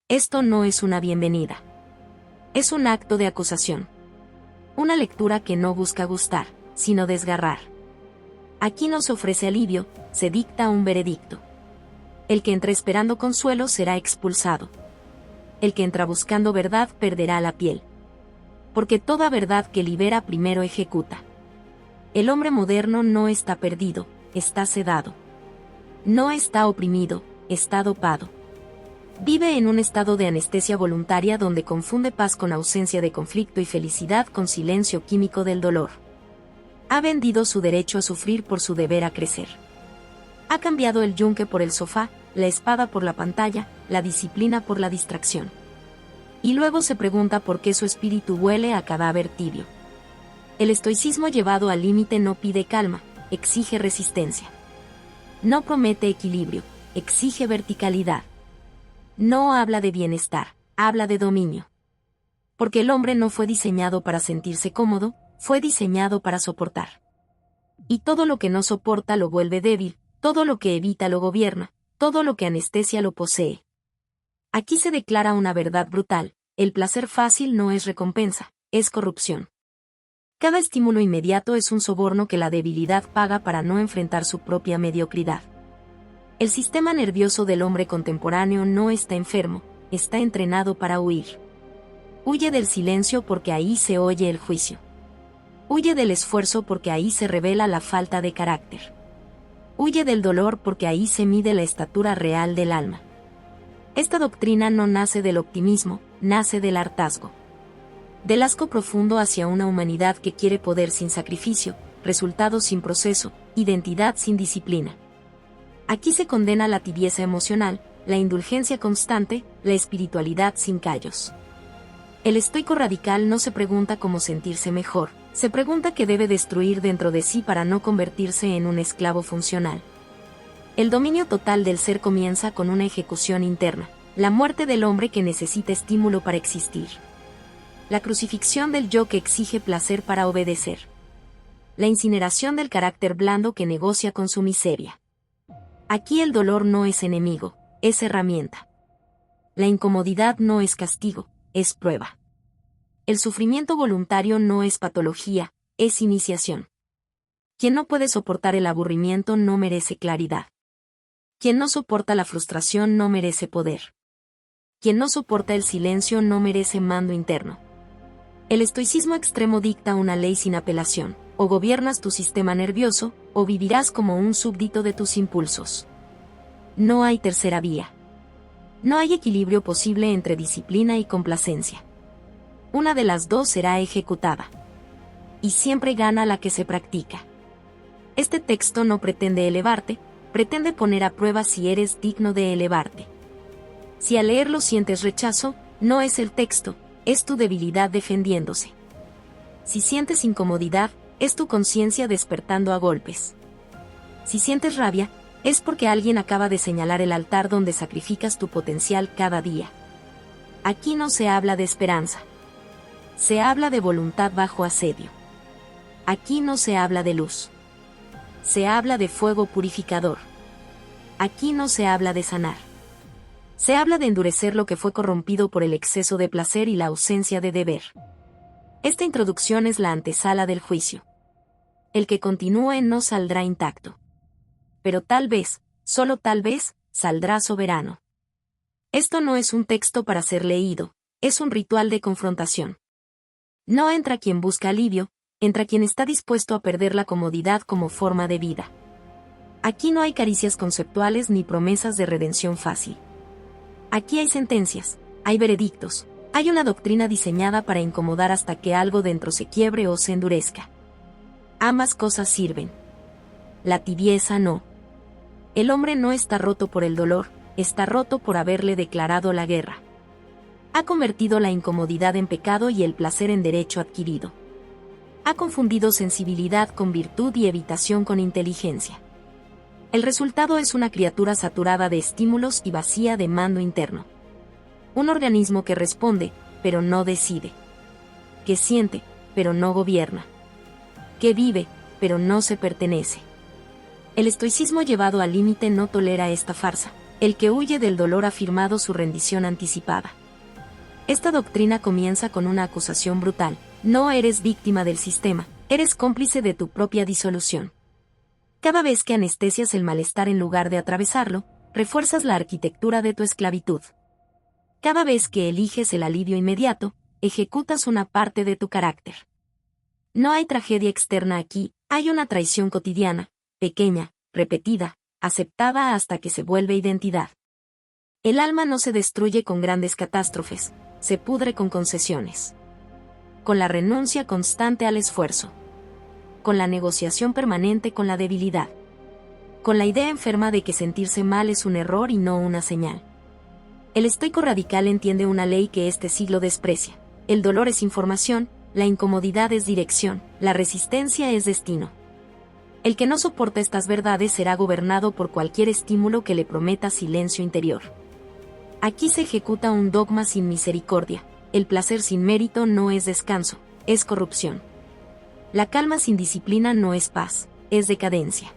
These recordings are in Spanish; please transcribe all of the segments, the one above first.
Esto no es una bienvenida. Es un acto de acusación. Una lectura que no busca gustar, sino desgarrar. Aquí no se ofrece alivio, se dicta un veredicto. El que entra esperando consuelo será expulsado. El que entra buscando verdad perderá la piel. Porque toda verdad que libera primero ejecuta. El hombre moderno no está perdido, está sedado. No está oprimido, está dopado. Vive en un estado de anestesia voluntaria donde confunde paz con ausencia de conflicto y felicidad con silencio químico del dolor. Ha vendido su derecho a sufrir por su deber a crecer. Ha cambiado el yunque por el sofá, la espada por la pantalla, la disciplina por la distracción. Y luego se pregunta por qué su espíritu huele a cadáver tibio. El estoicismo llevado al límite no pide calma, exige resistencia. No promete equilibrio, exige verticalidad. No habla de bienestar, habla de dominio. Porque el hombre no fue diseñado para sentirse cómodo, fue diseñado para soportar. Y todo lo que no soporta lo vuelve débil, todo lo que evita lo gobierna, todo lo que anestesia lo posee. Aquí se declara una verdad brutal: el placer fácil no es recompensa, es corrupción. Cada estímulo inmediato es un soborno que la debilidad paga para no enfrentar su propia mediocridad. El sistema nervioso del hombre contemporáneo no está enfermo, está entrenado para huir. Huye del silencio porque ahí se oye el juicio. Huye del esfuerzo porque ahí se revela la falta de carácter. Huye del dolor porque ahí se mide la estatura real del alma. Esta doctrina no nace del optimismo, nace del hartazgo. Del asco profundo hacia una humanidad que quiere poder sin sacrificio, resultados sin proceso, identidad sin disciplina. Aquí se condena la tibieza emocional, la indulgencia constante, la espiritualidad sin callos. El estoico radical no se pregunta cómo sentirse mejor, se pregunta qué debe destruir dentro de sí para no convertirse en un esclavo funcional. El dominio total del ser comienza con una ejecución interna, la muerte del hombre que necesita estímulo para existir. La crucifixión del yo que exige placer para obedecer. La incineración del carácter blando que negocia con su miseria. Aquí el dolor no es enemigo, es herramienta. La incomodidad no es castigo, es prueba. El sufrimiento voluntario no es patología, es iniciación. Quien no puede soportar el aburrimiento no merece claridad. Quien no soporta la frustración no merece poder. Quien no soporta el silencio no merece mando interno. El estoicismo extremo dicta una ley sin apelación: o gobiernas tu sistema nervioso, o vivirás como un súbdito de tus impulsos. No hay tercera vía. No hay equilibrio posible entre disciplina y complacencia. Una de las dos será ejecutada. Y siempre gana la que se practica. Este texto no pretende elevarte, pretende poner a prueba si eres digno de elevarte. Si al leerlo sientes rechazo, no es el texto, es tu debilidad defendiéndose. Si sientes incomodidad, es tu conciencia despertando a golpes. Si sientes rabia, es porque alguien acaba de señalar el altar donde sacrificas tu potencial cada día. Aquí no se habla de esperanza. Se habla de voluntad bajo asedio. Aquí no se habla de luz. Se habla de fuego purificador. Aquí no se habla de sanar. Se habla de endurecer lo que fue corrompido por el exceso de placer y la ausencia de deber. Esta introducción es la antesala del juicio. El que continúe no saldrá intacto. Pero tal vez, solo tal vez, saldrá soberano. Esto no es un texto para ser leído, es un ritual de confrontación. No entra quien busca alivio, entra quien está dispuesto a perder la comodidad como forma de vida. Aquí no hay caricias conceptuales ni promesas de redención fácil. Aquí hay sentencias, hay veredictos, hay una doctrina diseñada para incomodar hasta que algo dentro se quiebre o se endurezca. Ambas cosas sirven. La tibieza no. El hombre no está roto por el dolor, está roto por haberle declarado la guerra. Ha convertido la incomodidad en pecado y el placer en derecho adquirido. Ha confundido sensibilidad con virtud y evitación con inteligencia. El resultado es una criatura saturada de estímulos y vacía de mando interno. Un organismo que responde, pero no decide. Que siente, pero no gobierna. Que vive, pero no se pertenece. El estoicismo llevado al límite no tolera esta farsa, El que huye del dolor ha firmado su rendición anticipada. Esta doctrina comienza con una acusación brutal. No eres víctima del sistema, eres cómplice de tu propia disolución. Cada vez que anestesias el malestar en lugar de atravesarlo, refuerzas la arquitectura de tu esclavitud. Cada vez que eliges el alivio inmediato, ejecutas una parte de tu carácter. No hay tragedia externa aquí, hay una traición cotidiana, pequeña, repetida, aceptada hasta que se vuelve identidad. El alma no se destruye con grandes catástrofes, se pudre con concesiones. Con la renuncia constante al esfuerzo. Con la negociación permanente con la debilidad. Con la idea enferma de que sentirse mal es un error y no una señal. El estoico radical entiende una ley que este siglo desprecia. El dolor es información, la incomodidad es dirección, la resistencia es destino. El que no soporta estas verdades será gobernado por cualquier estímulo que le prometa silencio interior. Aquí se ejecuta un dogma sin misericordia. El placer sin mérito no es descanso, es corrupción. La calma sin disciplina no es paz, es decadencia.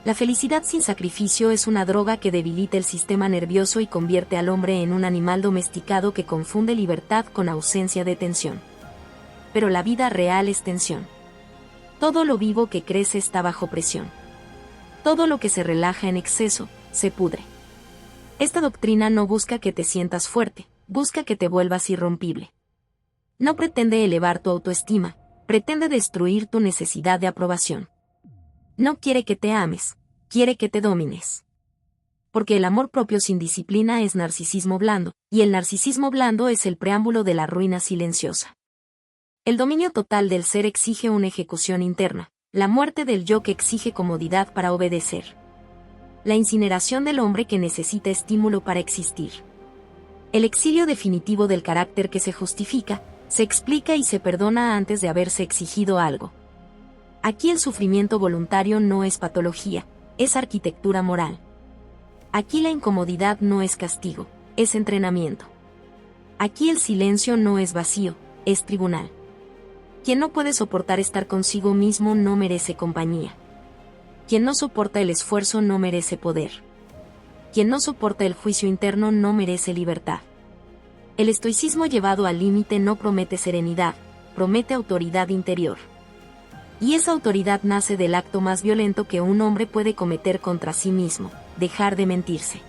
La felicidad sin sacrificio es una droga que debilita el sistema nervioso y convierte al hombre en un animal domesticado que confunde libertad con ausencia de tensión. Pero la vida real es tensión. Todo lo vivo que crece está bajo presión. Todo lo que se relaja en exceso, se pudre. Esta doctrina no busca que te sientas fuerte, busca que te vuelvas irrompible. No pretende elevar tu autoestima, pretende destruir tu necesidad de aprobación. No quiere que te ames, quiere que te domines. Porque el amor propio sin disciplina es narcisismo blando, y el narcisismo blando es el preámbulo de la ruina silenciosa. El dominio total del ser exige una ejecución interna, la muerte del yo que exige comodidad para obedecer. La incineración del hombre que necesita estímulo para existir. El exilio definitivo del carácter que se justifica, se explica y se perdona antes de haberse exigido algo. Aquí el sufrimiento voluntario no es patología, es arquitectura moral. Aquí la incomodidad no es castigo, es entrenamiento. Aquí el silencio no es vacío, es tribunal. Quien no puede soportar estar consigo mismo no merece compañía. Quien no soporta el esfuerzo no merece poder. Quien no soporta el juicio interno no merece libertad. El estoicismo llevado al límite no promete serenidad, promete autoridad interior. Y esa autoridad nace del acto más violento que un hombre puede cometer contra sí mismo, dejar de mentirse.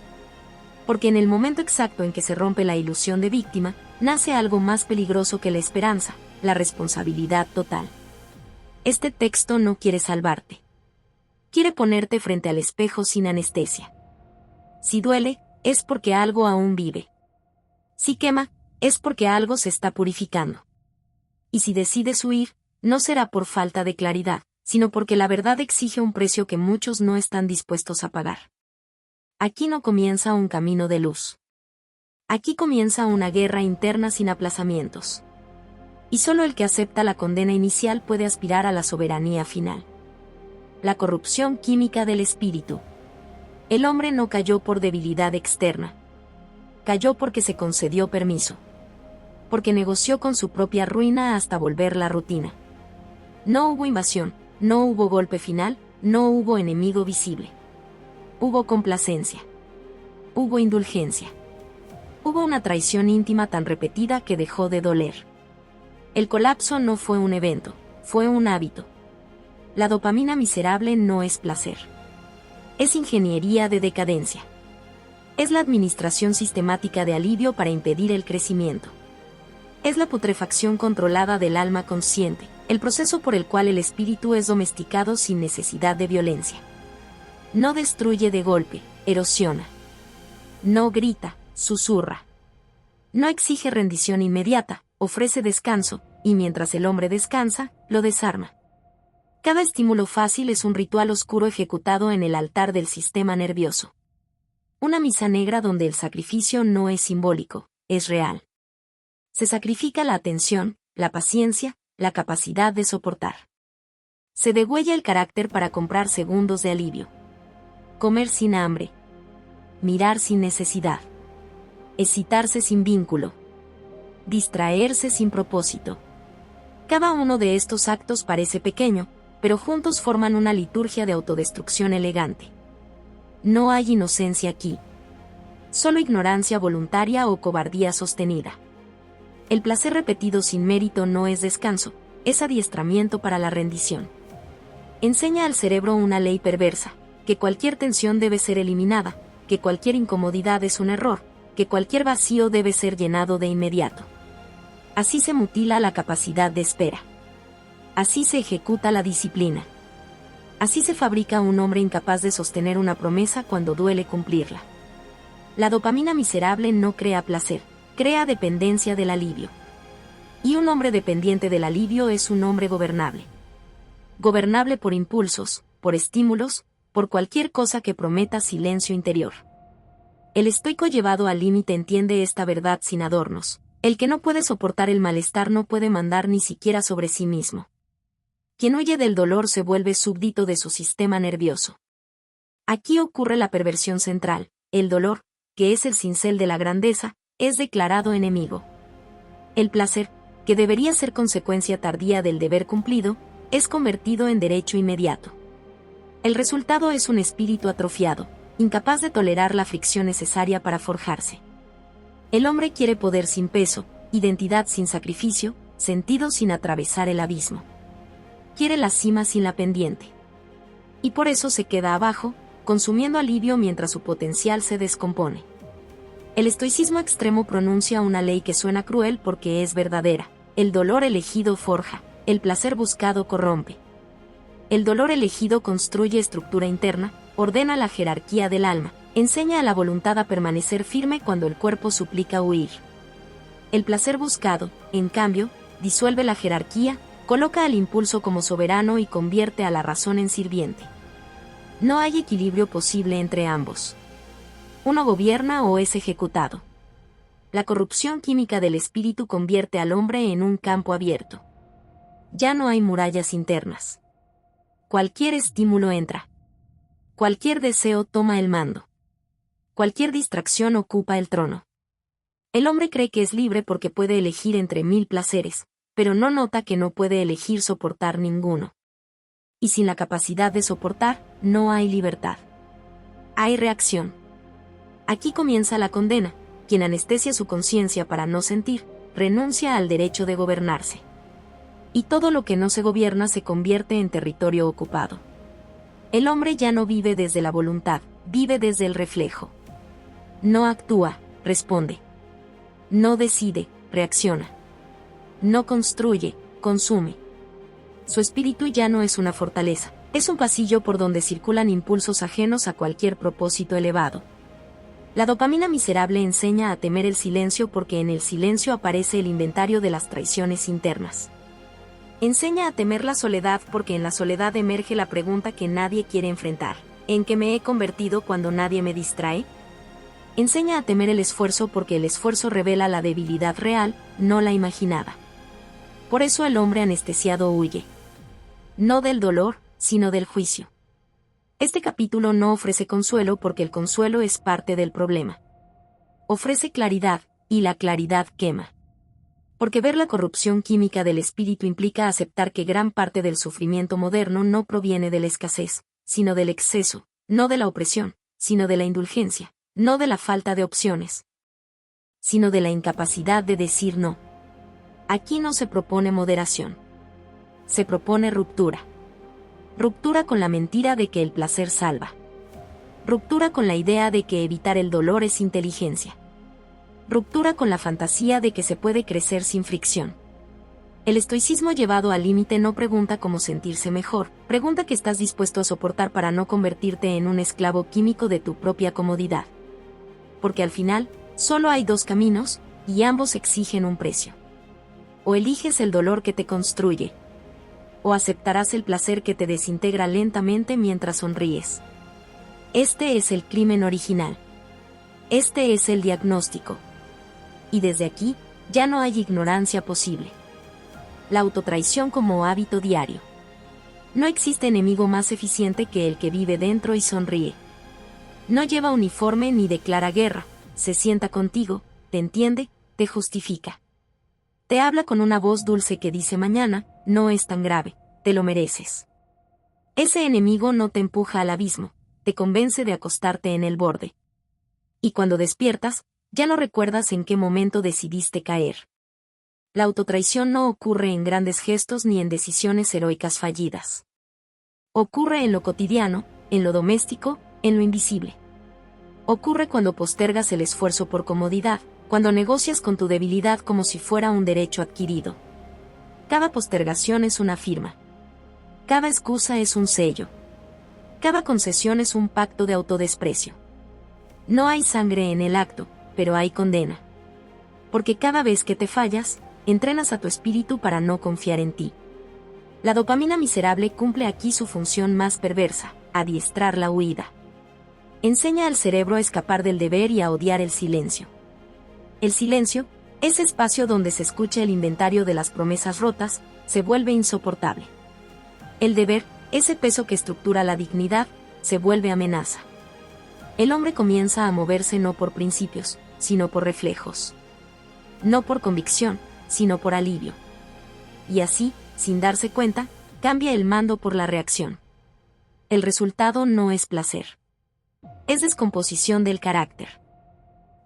Porque en el momento exacto en que se rompe la ilusión de víctima, nace algo más peligroso que la esperanza, la responsabilidad total. Este texto no quiere salvarte. Quiere ponerte frente al espejo sin anestesia. Si duele, es porque algo aún vive. Si quema, es porque algo se está purificando. Y si decides huir, no será por falta de claridad, sino porque la verdad exige un precio que muchos no están dispuestos a pagar. Aquí no comienza un camino de luz. Aquí comienza una guerra interna sin aplazamientos. Y solo el que acepta la condena inicial puede aspirar a la soberanía final. La corrupción química del espíritu. El hombre no cayó por debilidad externa. Cayó porque se concedió permiso. Porque negoció con su propia ruina hasta volverla rutina. No hubo invasión, no hubo golpe final, no hubo enemigo visible. Hubo complacencia. Hubo indulgencia. Hubo una traición íntima tan repetida que dejó de doler. El colapso no fue un evento, fue un hábito. La dopamina miserable no es placer. Es ingeniería de decadencia. Es la administración sistemática de alivio para impedir el crecimiento. Es la putrefacción controlada del alma consciente, el proceso por el cual el espíritu es domesticado sin necesidad de violencia. No destruye de golpe, erosiona. No grita, susurra. No exige rendición inmediata, ofrece descanso, y mientras el hombre descansa, lo desarma. Cada estímulo fácil es un ritual oscuro ejecutado en el altar del sistema nervioso. Una misa negra donde el sacrificio no es simbólico, es real. Se sacrifica la atención, la paciencia, la capacidad de soportar. Se degüella el carácter para comprar segundos de alivio. Comer sin hambre. Mirar sin necesidad. Excitarse sin vínculo. Distraerse sin propósito. Cada uno de estos actos parece pequeño, pero juntos forman una liturgia de autodestrucción elegante. No hay inocencia aquí, solo ignorancia voluntaria o cobardía sostenida. El placer repetido sin mérito no es descanso, es adiestramiento para la rendición. Enseña al cerebro una ley perversa, que cualquier tensión debe ser eliminada, que cualquier incomodidad es un error, que cualquier vacío debe ser llenado de inmediato. Así se mutila la capacidad de espera. Así se ejecuta la disciplina. Así se fabrica un hombre incapaz de sostener una promesa cuando duele cumplirla. La dopamina miserable no crea placer, crea dependencia del alivio. Y un hombre dependiente del alivio es un hombre gobernable. Gobernable por impulsos, por estímulos, por cualquier cosa que prometa silencio interior. El estoico llevado al límite entiende esta verdad sin adornos. El que no puede soportar el malestar no puede mandar ni siquiera sobre sí mismo. Quien huye del dolor se vuelve súbdito de su sistema nervioso. Aquí ocurre la perversión central. El dolor, que es el cincel de la grandeza, es declarado enemigo. El placer, que debería ser consecuencia tardía del deber cumplido, es convertido en derecho inmediato. El resultado es un espíritu atrofiado, incapaz de tolerar la fricción necesaria para forjarse. El hombre quiere poder sin peso, identidad sin sacrificio, sentido sin atravesar el abismo. Quiere la cima sin la pendiente. Y por eso se queda abajo, consumiendo alivio mientras su potencial se descompone. El estoicismo extremo pronuncia una ley que suena cruel porque es verdadera. El dolor elegido forja, el placer buscado corrompe. El dolor elegido construye estructura interna, ordena la jerarquía del alma, enseña a la voluntad a permanecer firme cuando el cuerpo suplica huir. El placer buscado, en cambio, disuelve la jerarquía, coloca al impulso como soberano y convierte a la razón en sirviente. No hay equilibrio posible entre ambos. Uno gobierna o es ejecutado. La corrupción química del espíritu convierte al hombre en un campo abierto. Ya no hay murallas internas. Cualquier estímulo entra. Cualquier deseo toma el mando. Cualquier distracción ocupa el trono. El hombre cree que es libre porque puede elegir entre 1000 placeres, pero no nota que no puede elegir soportar ninguno. Y sin la capacidad de soportar, no hay libertad. Hay reacción. Aquí comienza la condena. Quien anestesia su conciencia para no sentir, renuncia al derecho de gobernarse. Y todo lo que no se gobierna se convierte en territorio ocupado. El hombre ya no vive desde la voluntad, vive desde el reflejo. No actúa, responde. No decide, reacciona. No construye, consume. Su espíritu ya no es una fortaleza, es un pasillo por donde circulan impulsos ajenos a cualquier propósito elevado. La dopamina miserable enseña a temer el silencio porque en el silencio aparece el inventario de las traiciones internas. Enseña a temer la soledad porque en la soledad emerge la pregunta que nadie quiere enfrentar: ¿en qué me he convertido cuando nadie me distrae? Enseña a temer el esfuerzo porque el esfuerzo revela la debilidad real, no la imaginada. Por eso el hombre anestesiado huye. No del dolor, sino del juicio. Este capítulo no ofrece consuelo porque el consuelo es parte del problema. Ofrece claridad, y la claridad quema. Porque ver la corrupción química del espíritu implica aceptar que gran parte del sufrimiento moderno no proviene de la escasez, sino del exceso, no de la opresión, sino de la indulgencia, no de la falta de opciones, sino de la incapacidad de decir no. Aquí no se propone moderación. Se propone ruptura. Ruptura con la mentira de que el placer salva. Ruptura con la idea de que evitar el dolor es inteligencia. Ruptura con la fantasía de que se puede crecer sin fricción. El estoicismo llevado al límite no pregunta cómo sentirse mejor, pregunta qué estás dispuesto a soportar para no convertirte en un esclavo químico de tu propia comodidad. Porque al final, solo hay dos caminos, y ambos exigen un precio. O eliges el dolor que te construye, o aceptarás el placer que te desintegra lentamente mientras sonríes. Este es el crimen original. Este es el diagnóstico. Y desde aquí, ya no hay ignorancia posible. La autotraición como hábito diario. No existe enemigo más eficiente que el que vive dentro y sonríe. No lleva uniforme ni declara guerra, se sienta contigo, te entiende, te justifica. Te habla con una voz dulce que dice mañana, no es tan grave, te lo mereces. Ese enemigo no te empuja al abismo, te convence de acostarte en el borde. Y cuando despiertas, ya no recuerdas en qué momento decidiste caer. La autotraición no ocurre en grandes gestos ni en decisiones heroicas fallidas. Ocurre en lo cotidiano, en lo doméstico, en lo invisible. Ocurre cuando postergas el esfuerzo por comodidad, cuando negocias con tu debilidad como si fuera un derecho adquirido. Cada postergación es una firma. Cada excusa es un sello. Cada concesión es un pacto de autodesprecio. No hay sangre en el acto, pero hay condena. Porque cada vez que te fallas, entrenas a tu espíritu para no confiar en ti. La dopamina miserable cumple aquí su función más perversa, adiestrar la huida. Enseña al cerebro a escapar del deber y a odiar el silencio. El silencio, ese espacio donde se escucha el inventario de las promesas rotas, se vuelve insoportable. El deber, ese peso que estructura la dignidad, se vuelve amenaza. El hombre comienza a moverse no por principios, sino por reflejos. No por convicción, sino por alivio. Y así, sin darse cuenta, cambia el mando por la reacción. El resultado no es placer. Es descomposición del carácter.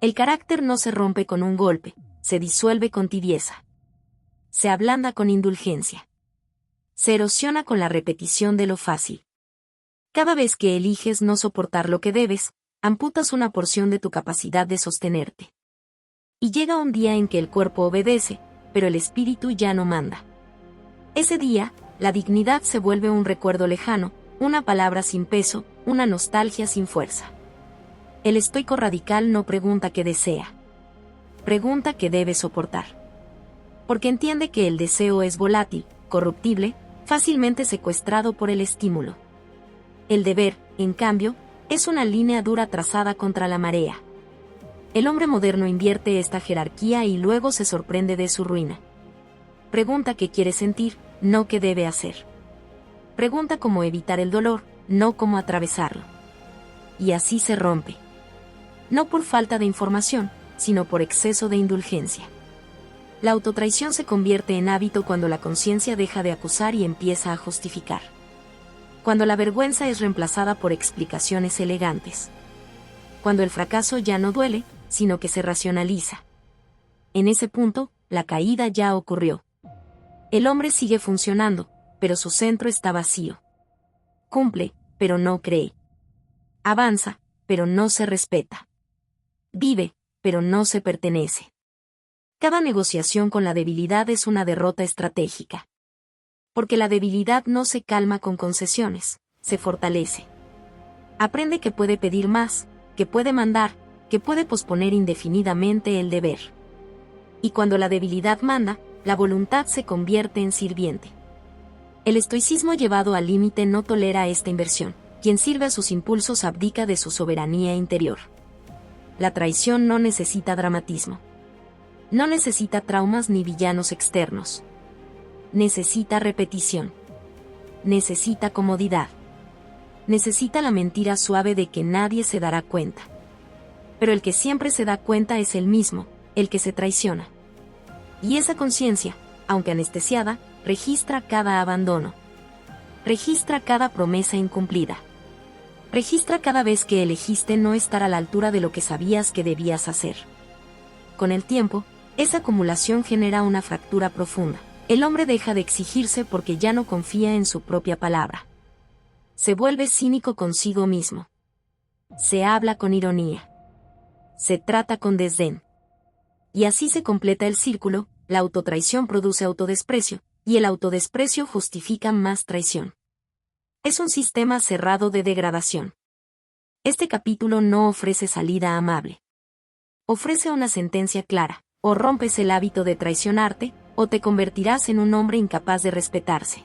El carácter no se rompe con un golpe, se disuelve con tibieza. Se ablanda con indulgencia. Se erosiona con la repetición de lo fácil. Cada vez que eliges no soportar lo que debes, amputas una porción de tu capacidad de sostenerte. Y llega un día en que el cuerpo obedece, pero el espíritu ya no manda. Ese día, la dignidad se vuelve un recuerdo lejano, una palabra sin peso, una nostalgia sin fuerza. El estoico radical no pregunta qué desea. Pregunta qué debe soportar. Porque entiende que el deseo es volátil, corruptible, fácilmente secuestrado por el estímulo. El deber, en cambio, es una línea dura trazada contra la marea. El hombre moderno invierte esta jerarquía y luego se sorprende de su ruina. Pregunta qué quiere sentir, no qué debe hacer. Pregunta cómo evitar el dolor, no cómo atravesarlo. Y así se rompe. No por falta de información, sino por exceso de indulgencia. La autotraición se convierte en hábito cuando la conciencia deja de acusar y empieza a justificar. Cuando la vergüenza es reemplazada por explicaciones elegantes. Cuando el fracaso ya no duele, sino que se racionaliza. En ese punto, la caída ya ocurrió. El hombre sigue funcionando, pero su centro está vacío. Cumple, pero no cree. Avanza, pero no se respeta. Vive, pero no se pertenece. Cada negociación con la debilidad es una derrota estratégica. Porque la debilidad no se calma con concesiones, se fortalece. Aprende que puede pedir más, que puede mandar, que puede posponer indefinidamente el deber. Y cuando la debilidad manda, la voluntad se convierte en sirviente. El estoicismo llevado al límite no tolera esta inversión. Quien sirve a sus impulsos abdica de su soberanía interior. La traición no necesita dramatismo. No necesita traumas ni villanos externos. Necesita repetición. Necesita comodidad. Necesita la mentira suave de que nadie se dará cuenta. Pero el que siempre se da cuenta es él mismo, el que se traiciona. Y esa conciencia, aunque anestesiada, registra cada abandono. Registra cada promesa incumplida. Registra cada vez que elegiste no estar a la altura de lo que sabías que debías hacer. Con el tiempo, esa acumulación genera una fractura profunda. El hombre deja de exigirse porque ya no confía en su propia palabra. Se vuelve cínico consigo mismo. Se habla con ironía. Se trata con desdén. Y así se completa el círculo, la autotraición produce autodesprecio, y el autodesprecio justifica más traición. Es un sistema cerrado de degradación. Este capítulo no ofrece salida amable. Ofrece una sentencia clara: o rompes el hábito de traicionarte, o te convertirás en un hombre incapaz de respetarse.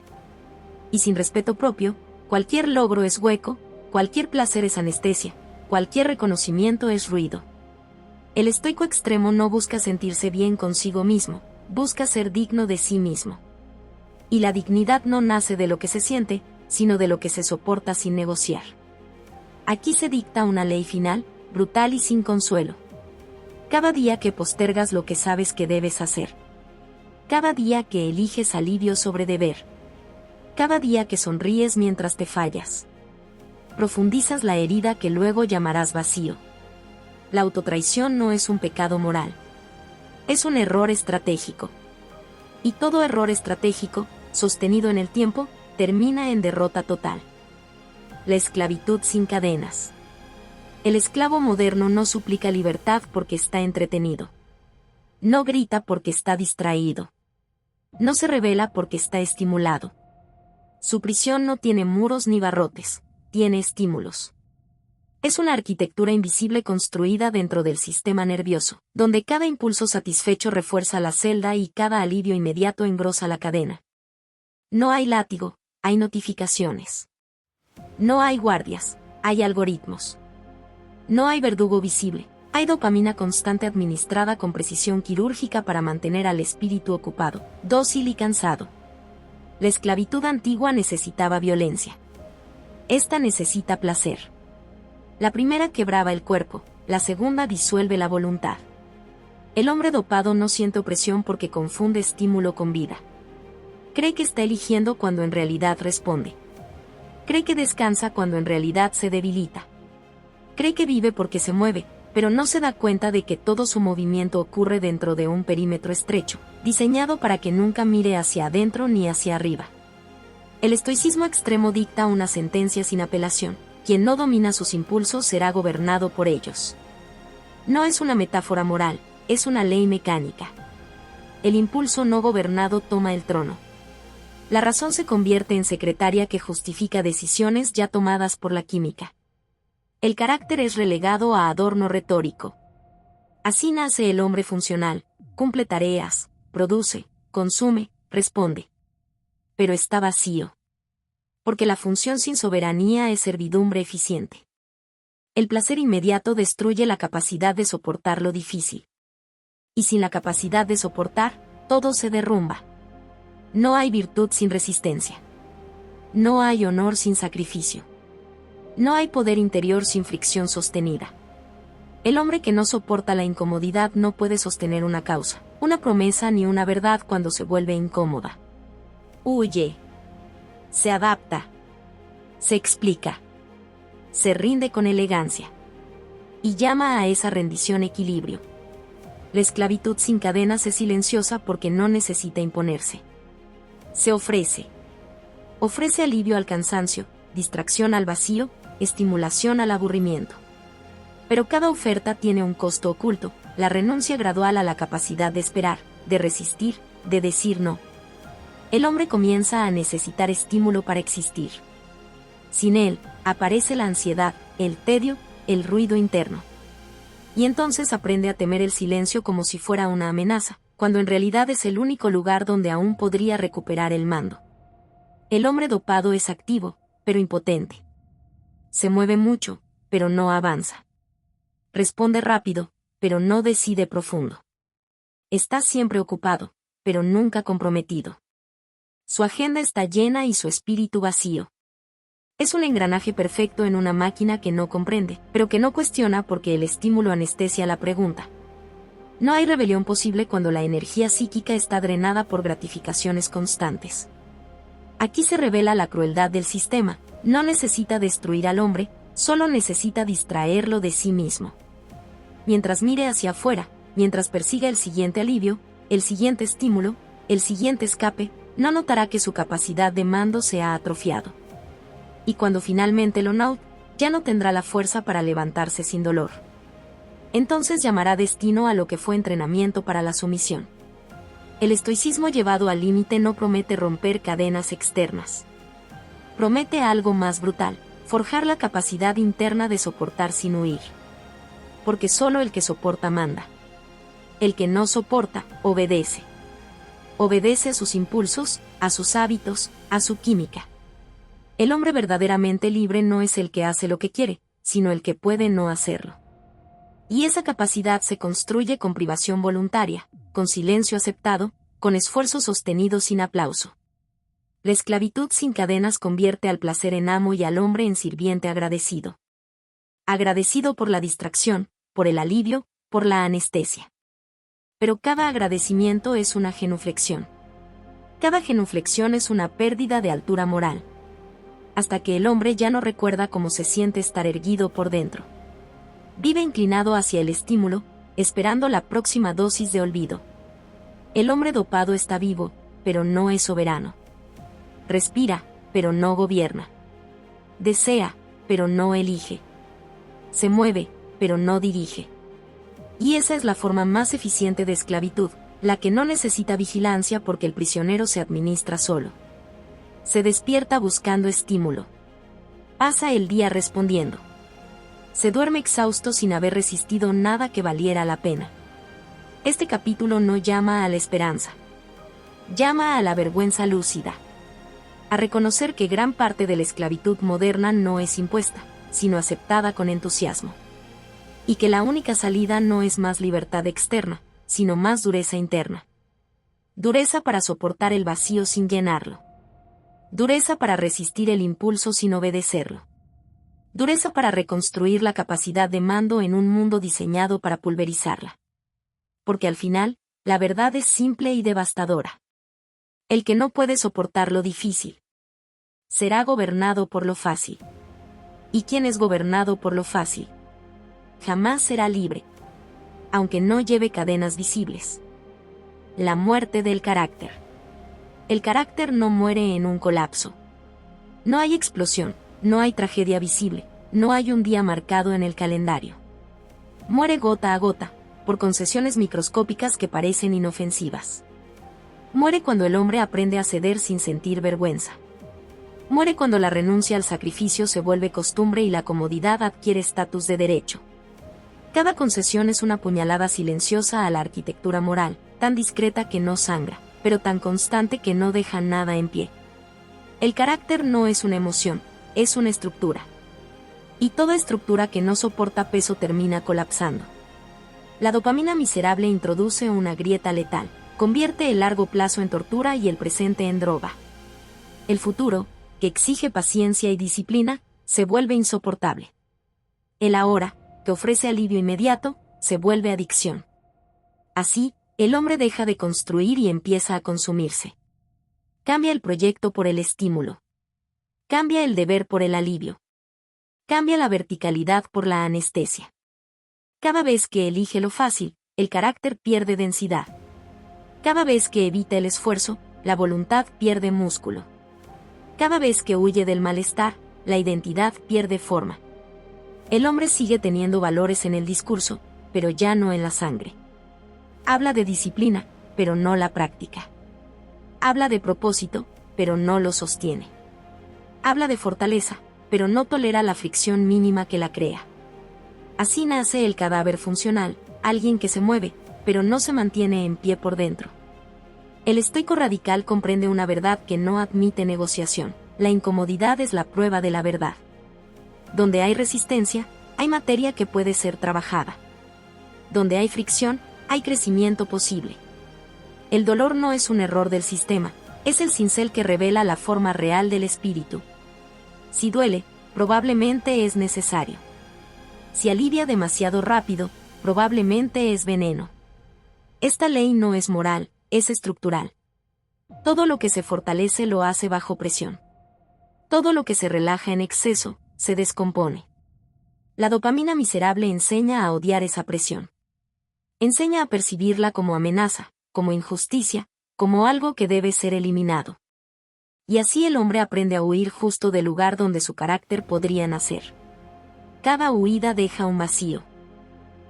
Y sin respeto propio, cualquier logro es hueco, cualquier placer es anestesia, cualquier reconocimiento es ruido. El estoico extremo no busca sentirse bien consigo mismo, busca ser digno de sí mismo. Y la dignidad no nace de lo que se siente, sino de lo que se soporta sin negociar. Aquí se dicta una ley final, brutal y sin consuelo. Cada día que postergas lo que sabes que debes hacer. Cada día que eliges alivio sobre deber. Cada día que sonríes mientras te fallas. Profundizas la herida que luego llamarás vacío. la autotraición no es un pecado moral. Es un error estratégico. Y todo error estratégico, sostenido en el tiempo, termina en derrota total. La esclavitud sin cadenas. El esclavo moderno no suplica libertad porque está entretenido. No grita porque está distraído. No se revela porque está estimulado. Su prisión no tiene muros ni barrotes, tiene estímulos. Es una arquitectura invisible construida dentro del sistema nervioso, donde cada impulso satisfecho refuerza la celda y cada alivio inmediato engrosa la cadena. No hay látigo, hay notificaciones. No hay guardias, hay algoritmos. No hay verdugo visible, hay dopamina constante administrada con precisión quirúrgica para mantener al espíritu ocupado, dócil y cansado. La esclavitud antigua necesitaba violencia. Esta necesita placer. La primera quebraba el cuerpo, la segunda disuelve la voluntad. El hombre dopado no siente opresión porque confunde estímulo con vida. Cree que está eligiendo cuando en realidad responde. Cree que descansa cuando en realidad se debilita. Cree que vive porque se mueve, pero no se da cuenta de que todo su movimiento ocurre dentro de un perímetro estrecho, diseñado para que nunca mire hacia adentro ni hacia arriba. El estoicismo extremo dicta una sentencia sin apelación: quien no domina sus impulsos será gobernado por ellos. No es una metáfora moral, es una ley mecánica. El impulso no gobernado toma el trono. La razón se convierte en secretaria que justifica decisiones ya tomadas por la química. El carácter es relegado a adorno retórico. Así nace el hombre funcional, cumple tareas, produce, consume, responde. Pero está vacío. Porque la función sin soberanía es servidumbre eficiente. El placer inmediato destruye la capacidad de soportar lo difícil. Y sin la capacidad de soportar, todo se derrumba. No hay virtud sin resistencia. No hay honor sin sacrificio. No hay poder interior sin fricción sostenida. El hombre que no soporta la incomodidad no puede sostener una causa, una promesa ni una verdad cuando se vuelve incómoda. Huye. Se adapta. Se explica. Se rinde con elegancia. Y llama a esa rendición equilibrio. La esclavitud sin cadenas es silenciosa porque no necesita imponerse. Se ofrece. Ofrece alivio al cansancio, distracción al vacío, estimulación al aburrimiento. Pero cada oferta tiene un costo oculto, la renuncia gradual a la capacidad de esperar, de resistir, de decir no. El hombre comienza a necesitar estímulo para existir. Sin él, aparece la ansiedad, el tedio, el ruido interno. Y entonces aprende a temer el silencio como si fuera una amenaza, cuando en realidad es el único lugar donde aún podría recuperar el mando. El hombre dopado es activo, pero impotente. Se mueve mucho, pero no avanza. Responde rápido, pero no decide profundo. Está siempre ocupado, pero nunca comprometido. Su agenda está llena y su espíritu vacío. Es un engranaje perfecto en una máquina que no comprende, pero que no cuestiona porque el estímulo anestesia la pregunta. No hay rebelión posible cuando la energía psíquica está drenada por gratificaciones constantes. Aquí se revela la crueldad del sistema: no necesita destruir al hombre, solo necesita distraerlo de sí mismo. Mientras mire hacia afuera, mientras persiga el siguiente alivio, el siguiente estímulo, el siguiente escape, no notará que su capacidad de mando se ha atrofiado. Y cuando finalmente lo note, ya no tendrá la fuerza para levantarse sin dolor. Entonces llamará destino a lo que fue entrenamiento para la sumisión. El estoicismo llevado al límite no promete romper cadenas externas. Promete algo más brutal: forjar la capacidad interna de soportar sin huir. Porque solo el que soporta manda. El que no soporta, obedece. Obedece a sus impulsos, a sus hábitos, a su química. El hombre verdaderamente libre no es el que hace lo que quiere, sino el que puede no hacerlo. Y esa capacidad se construye con privación voluntaria, con silencio aceptado, con esfuerzo sostenido sin aplauso. La esclavitud sin cadenas convierte al placer en amo y al hombre en sirviente agradecido. Agradecido por la distracción, por el alivio, por la anestesia. Pero cada agradecimiento es una genuflexión. Cada genuflexión es una pérdida de altura moral. Hasta que el hombre ya no recuerda cómo se siente estar erguido por dentro. Vive inclinado hacia el estímulo, esperando la próxima dosis de olvido. El hombre dopado está vivo, pero no es soberano. Respira, pero no gobierna. Desea, pero no elige. Se mueve, pero no dirige. Y esa es la forma más eficiente de esclavitud, la que no necesita vigilancia porque el prisionero se administra solo. Se despierta buscando estímulo. Pasa el día respondiendo. Se duerme exhausto sin haber resistido nada que valiera la pena. Este capítulo no llama a la esperanza. Llama a la vergüenza lúcida. A reconocer que gran parte de la esclavitud moderna no es impuesta, sino aceptada con entusiasmo. Y que la única salida no es más libertad externa, sino más dureza interna. Dureza para soportar el vacío sin llenarlo. Dureza para resistir el impulso sin obedecerlo. Dureza para reconstruir la capacidad de mando en un mundo diseñado para pulverizarla. Porque al final, la verdad es simple y devastadora. El que no puede soportar lo difícil será gobernado por lo fácil. ¿Y quien es gobernado por lo fácil? Jamás será libre, aunque no lleve cadenas visibles. La muerte del carácter. El carácter no muere en un colapso. No hay explosión, no hay tragedia visible, no hay un día marcado en el calendario. Muere gota a gota, por concesiones microscópicas que parecen inofensivas. Muere cuando el hombre aprende a ceder sin sentir vergüenza. Muere cuando la renuncia al sacrificio se vuelve costumbre y la comodidad adquiere estatus de derecho. Cada concesión es una puñalada silenciosa a la arquitectura moral, tan discreta que no sangra, pero tan constante que no deja nada en pie. El carácter no es una emoción, es una estructura. Y toda estructura que no soporta peso termina colapsando. La dopamina miserable introduce una grieta letal, convierte el largo plazo en tortura y el presente en droga. El futuro, que exige paciencia y disciplina, se vuelve insoportable. El ahora, que ofrece alivio inmediato, se vuelve adicción. Así, el hombre deja de construir y empieza a consumirse. Cambia el proyecto por el estímulo. Cambia el deber por el alivio. Cambia la verticalidad por la anestesia. Cada vez que elige lo fácil, el carácter pierde densidad. Cada vez que evita el esfuerzo, la voluntad pierde músculo. Cada vez que huye del malestar, la identidad pierde forma. El hombre sigue teniendo valores en el discurso, pero ya no en la sangre. Habla de disciplina, pero no la práctica. Habla de propósito, pero no lo sostiene. Habla de fortaleza, pero no tolera la fricción mínima que la crea. Así nace el cadáver funcional, alguien que se mueve, pero no se mantiene en pie por dentro. El estoico radical comprende una verdad que no admite negociación. La incomodidad es la prueba de la verdad. Donde hay resistencia, hay materia que puede ser trabajada. Donde hay fricción, hay crecimiento posible. El dolor no es un error del sistema, es el cincel que revela la forma real del espíritu. Si duele, probablemente es necesario. Si alivia demasiado rápido, probablemente es veneno. Esta ley no es moral, es estructural. Todo lo que se fortalece lo hace bajo presión. Todo lo que se relaja en exceso, se descompone. La dopamina miserable enseña a odiar esa presión. Enseña a percibirla como amenaza, como injusticia, como algo que debe ser eliminado. Y así el hombre aprende a huir justo del lugar donde su carácter podría nacer. Cada huida deja un vacío.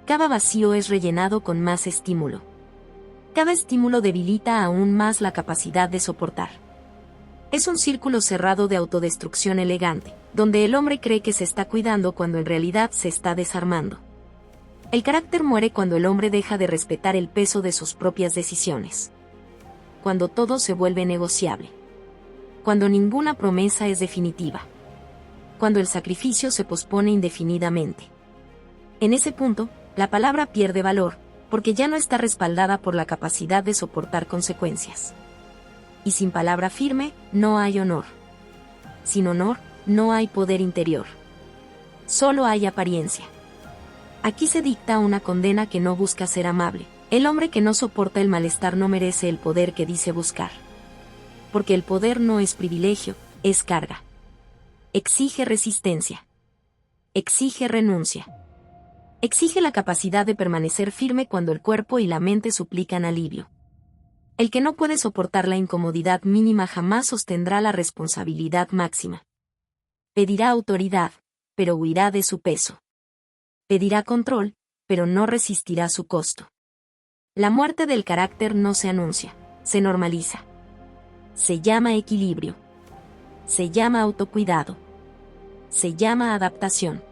Cada vacío es rellenado con más estímulo. Cada estímulo debilita aún más la capacidad de soportar. Es un círculo cerrado de autodestrucción elegante, donde el hombre cree que se está cuidando cuando en realidad se está desarmando. El carácter muere cuando el hombre deja de respetar el peso de sus propias decisiones. Cuando todo se vuelve negociable. Cuando ninguna promesa es definitiva. Cuando el sacrificio se pospone indefinidamente. En ese punto, la palabra pierde valor, porque ya no está respaldada por la capacidad de soportar consecuencias. Y sin palabra firme, no hay honor. Sin honor, no hay poder interior. Solo hay apariencia. Aquí se dicta una condena que no busca ser amable. El hombre que no soporta el malestar no merece el poder que dice buscar. Porque el poder no es privilegio, es carga. Exige resistencia. Exige renuncia. Exige la capacidad de permanecer firme cuando el cuerpo y la mente suplican alivio. El que no puede soportar la incomodidad mínima jamás sostendrá la responsabilidad máxima. Pedirá autoridad, pero huirá de su peso. Pedirá control, pero no resistirá su costo. La muerte del carácter no se anuncia, se normaliza. Se llama equilibrio. Se llama autocuidado. Se llama adaptación.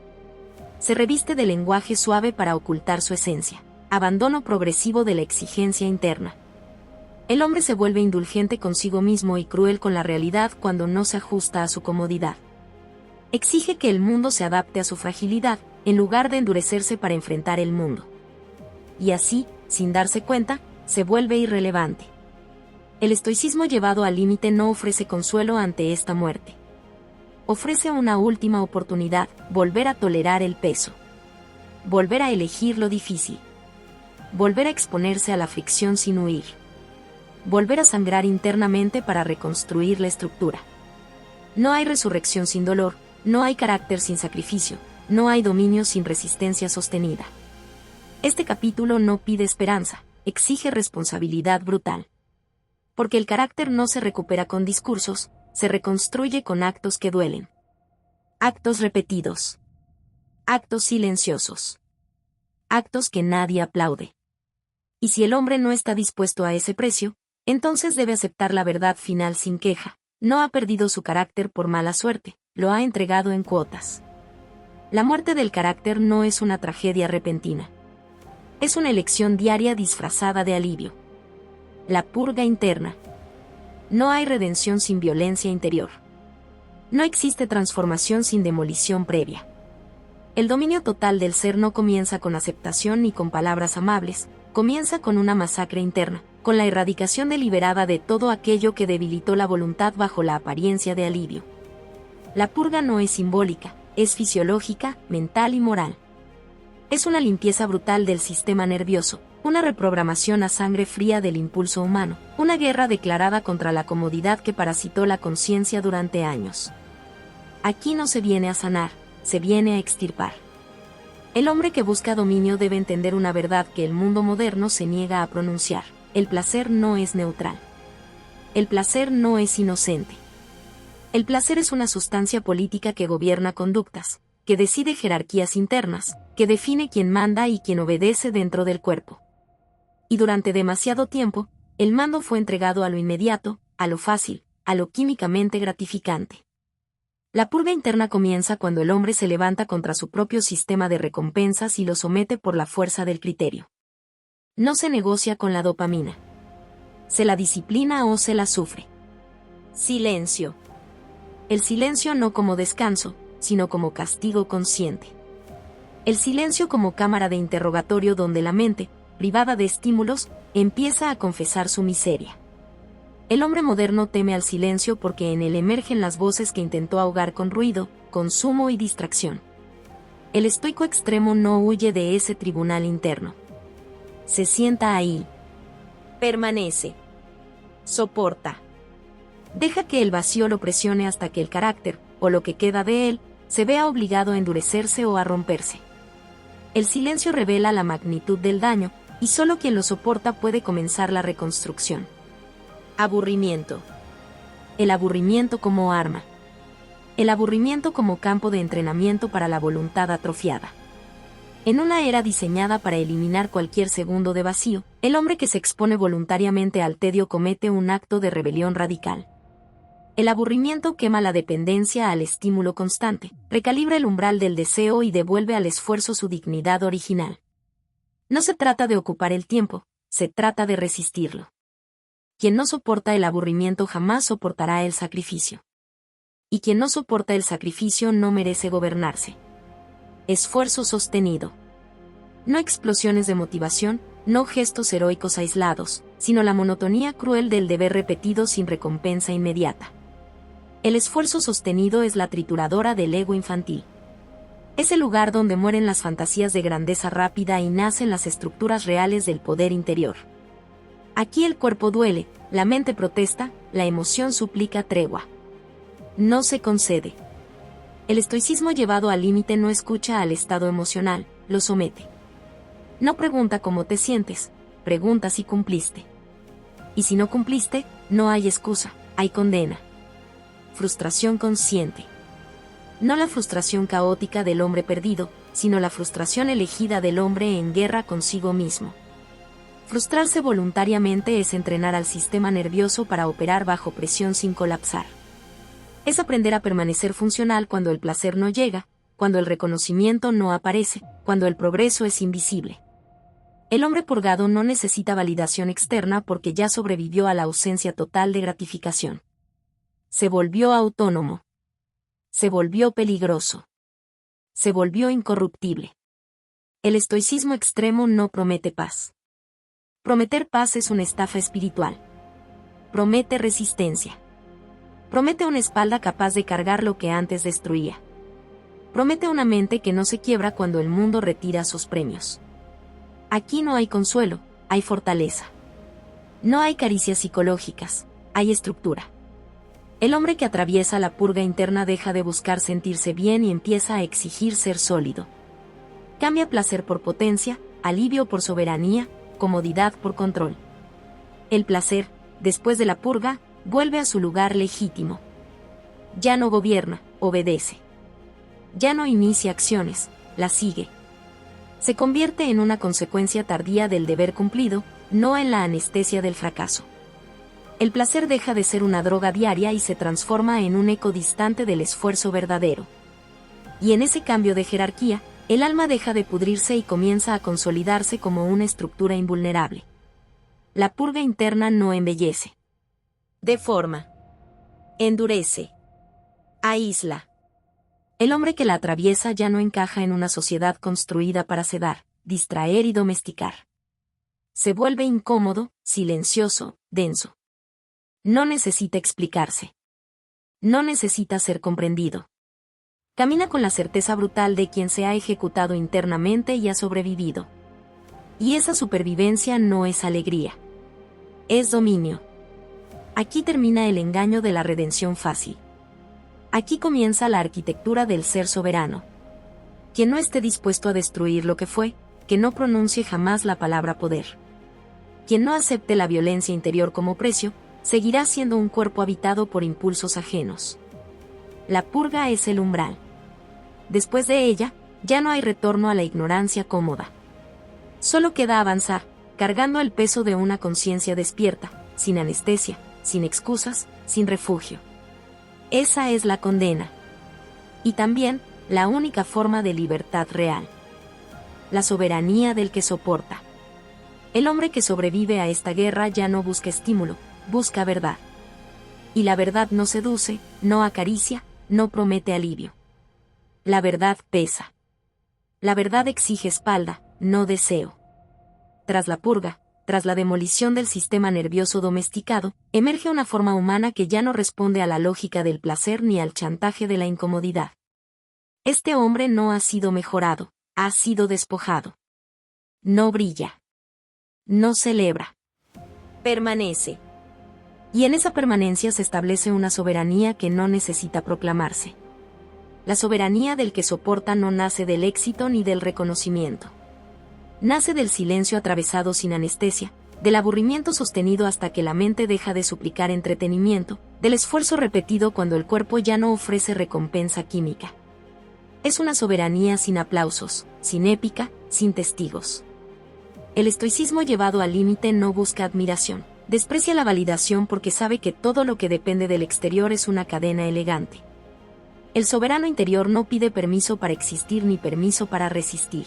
Se reviste de lenguaje suave para ocultar su esencia. Abandono progresivo de la exigencia interna. El hombre se vuelve indulgente consigo mismo y cruel con la realidad cuando no se ajusta a su comodidad. Exige que el mundo se adapte a su fragilidad, en lugar de endurecerse para enfrentar el mundo. Y así, sin darse cuenta, se vuelve irrelevante. El estoicismo llevado al límite no ofrece consuelo ante esta muerte. Ofrece una última oportunidad, volver a tolerar el peso. Volver a elegir lo difícil. Volver a exponerse a la fricción sin huir. Volver a sangrar internamente para reconstruir la estructura. No hay resurrección sin dolor, no hay carácter sin sacrificio, no hay dominio sin resistencia sostenida. Este capítulo no pide esperanza, exige responsabilidad brutal. Porque el carácter no se recupera con discursos, se reconstruye con actos que duelen. Actos repetidos. Actos silenciosos. Actos que nadie aplaude. Y si el hombre no está dispuesto a ese precio, entonces debe aceptar la verdad final sin queja. No ha perdido su carácter por mala suerte, lo ha entregado en cuotas. La muerte del carácter no es una tragedia repentina. Es una elección diaria disfrazada de alivio. La purga interna. No hay redención sin violencia interior. No existe transformación sin demolición previa. El dominio total del ser no comienza con aceptación ni con palabras amables, comienza con una masacre interna, con la erradicación deliberada de todo aquello que debilitó la voluntad bajo la apariencia de alivio. La purga no es simbólica, es fisiológica, mental y moral. Es una limpieza brutal del sistema nervioso, una reprogramación a sangre fría del impulso humano, una guerra declarada contra la comodidad que parasitó la conciencia durante años. Aquí no se viene a sanar, se viene a extirpar. El hombre que busca dominio debe entender una verdad que el mundo moderno se niega a pronunciar: el placer no es neutral. El placer no es inocente. El placer es una sustancia política que gobierna conductas, que decide jerarquías internas, que define quién manda y quién obedece dentro del cuerpo. Y durante demasiado tiempo, el mando fue entregado a lo inmediato, a lo fácil, a lo químicamente gratificante. La purga interna comienza cuando el hombre se levanta contra su propio sistema de recompensas y lo somete por la fuerza del criterio. No se negocia con la dopamina. Se la disciplina o se la sufre. Silencio. El silencio no como descanso, sino como castigo consciente. El silencio como cámara de interrogatorio donde la mente, privada de estímulos, empieza a confesar su miseria. El hombre moderno teme al silencio porque en él emergen las voces que intentó ahogar con ruido, consumo y distracción. El estoico extremo no huye de ese tribunal interno. Se sienta ahí. Permanece. Soporta. Deja que el vacío lo presione hasta que el carácter, o lo que queda de él, se vea obligado a endurecerse o a romperse. El silencio revela la magnitud del daño, y solo quien lo soporta puede comenzar la reconstrucción. Aburrimiento. El aburrimiento como arma. El aburrimiento como campo de entrenamiento para la voluntad atrofiada. En una era diseñada para eliminar cualquier segundo de vacío, el hombre que se expone voluntariamente al tedio comete un acto de rebelión radical. El aburrimiento quema la dependencia al estímulo constante, recalibra el umbral del deseo y devuelve al esfuerzo su dignidad original. No se trata de ocupar el tiempo, se trata de resistirlo. Quien no soporta el aburrimiento jamás soportará el sacrificio. Y quien no soporta el sacrificio no merece gobernarse. Esfuerzo sostenido. No explosiones de motivación, no gestos heroicos aislados, sino la monotonía cruel del deber repetido sin recompensa inmediata. El esfuerzo sostenido es la trituradora del ego infantil. Es el lugar donde mueren las fantasías de grandeza rápida y nacen las estructuras reales del poder interior. Aquí el cuerpo duele, la mente protesta, la emoción suplica tregua. No se concede. El estoicismo llevado al límite no escucha al estado emocional, lo somete. No pregunta cómo te sientes, pregunta si cumpliste. Y si no cumpliste, no hay excusa, hay condena. Frustración consciente. No la frustración caótica del hombre perdido, sino la frustración elegida del hombre en guerra consigo mismo. Frustrarse voluntariamente es entrenar al sistema nervioso para operar bajo presión sin colapsar. Es aprender a permanecer funcional cuando el placer no llega, cuando el reconocimiento no aparece, cuando el progreso es invisible. El hombre purgado no necesita validación externa porque ya sobrevivió a la ausencia total de gratificación. Se volvió autónomo. Se volvió peligroso. Se volvió incorruptible. El estoicismo extremo no promete paz. Prometer paz es una estafa espiritual. Promete resistencia. Promete una espalda capaz de cargar lo que antes destruía. Promete una mente que no se quiebra cuando el mundo retira sus premios. Aquí no hay consuelo, hay fortaleza. No hay caricias psicológicas, hay estructura. El hombre que atraviesa la purga interna deja de buscar sentirse bien y empieza a exigir ser sólido. Cambia placer por potencia, alivio por soberanía, comodidad por control. El placer, después de la purga, vuelve a su lugar legítimo. Ya no gobierna, obedece. Ya no inicia acciones, las sigue. Se convierte en una consecuencia tardía del deber cumplido, no en la anestesia del fracaso. El placer deja de ser una droga diaria y se transforma en un eco distante del esfuerzo verdadero. Y en ese cambio de jerarquía, el alma deja de pudrirse y comienza a consolidarse como una estructura invulnerable. La purga interna no embellece. Deforma. Endurece. Aísla. El hombre que la atraviesa ya no encaja en una sociedad construida para sedar, distraer y domesticar. Se vuelve incómodo, silencioso, denso. No necesita explicarse. No necesita ser comprendido. Camina con la certeza brutal de quien se ha ejecutado internamente y ha sobrevivido. Y esa supervivencia no es alegría. Es dominio. Aquí termina el engaño de la redención fácil. Aquí comienza la arquitectura del ser soberano. Quien no esté dispuesto a destruir lo que fue, que no pronuncie jamás la palabra poder. Quien no acepte la violencia interior como precio, seguirá siendo un cuerpo habitado por impulsos ajenos. La purga es el umbral. Después de ella, ya no hay retorno a la ignorancia cómoda. Solo queda avanzar, cargando el peso de una conciencia despierta, sin anestesia, sin excusas, sin refugio. Esa es la condena. Y también, la única forma de libertad real. La soberanía del que soporta. El hombre que sobrevive a esta guerra ya no busca estímulo, busca verdad. Y la verdad no seduce, no acaricia, no promete alivio. La verdad pesa. La verdad exige espalda, no deseo. Tras la purga, tras la demolición del sistema nervioso domesticado, emerge una forma humana que ya no responde a la lógica del placer ni al chantaje de la incomodidad. Este hombre no ha sido mejorado, ha sido despojado. No brilla. No celebra. Permanece. Y en esa permanencia se establece una soberanía que no necesita proclamarse. La soberanía del que soporta no nace del éxito ni del reconocimiento. Nace del silencio atravesado sin anestesia, del aburrimiento sostenido hasta que la mente deja de suplicar entretenimiento, del esfuerzo repetido cuando el cuerpo ya no ofrece recompensa química. Es una soberanía sin aplausos, sin épica, sin testigos. El estoicismo llevado al límite no busca admiración, desprecia la validación porque sabe que todo lo que depende del exterior es una cadena elegante. El soberano interior no pide permiso para existir ni permiso para resistir.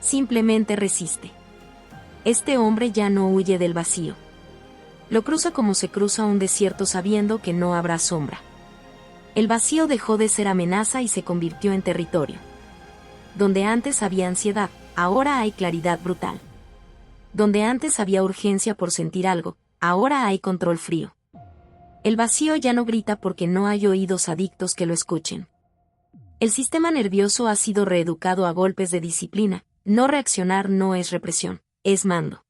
Simplemente resiste. Este hombre ya no huye del vacío. Lo cruza como se cruza un desierto sabiendo que no habrá sombra. El vacío dejó de ser amenaza y se convirtió en territorio. Donde antes había ansiedad, ahora hay claridad brutal. Donde antes había urgencia por sentir algo, ahora hay control frío. El vacío ya no grita porque no hay oídos adictos que lo escuchen. El sistema nervioso ha sido reeducado a golpes de disciplina. No reaccionar no es represión, es mando.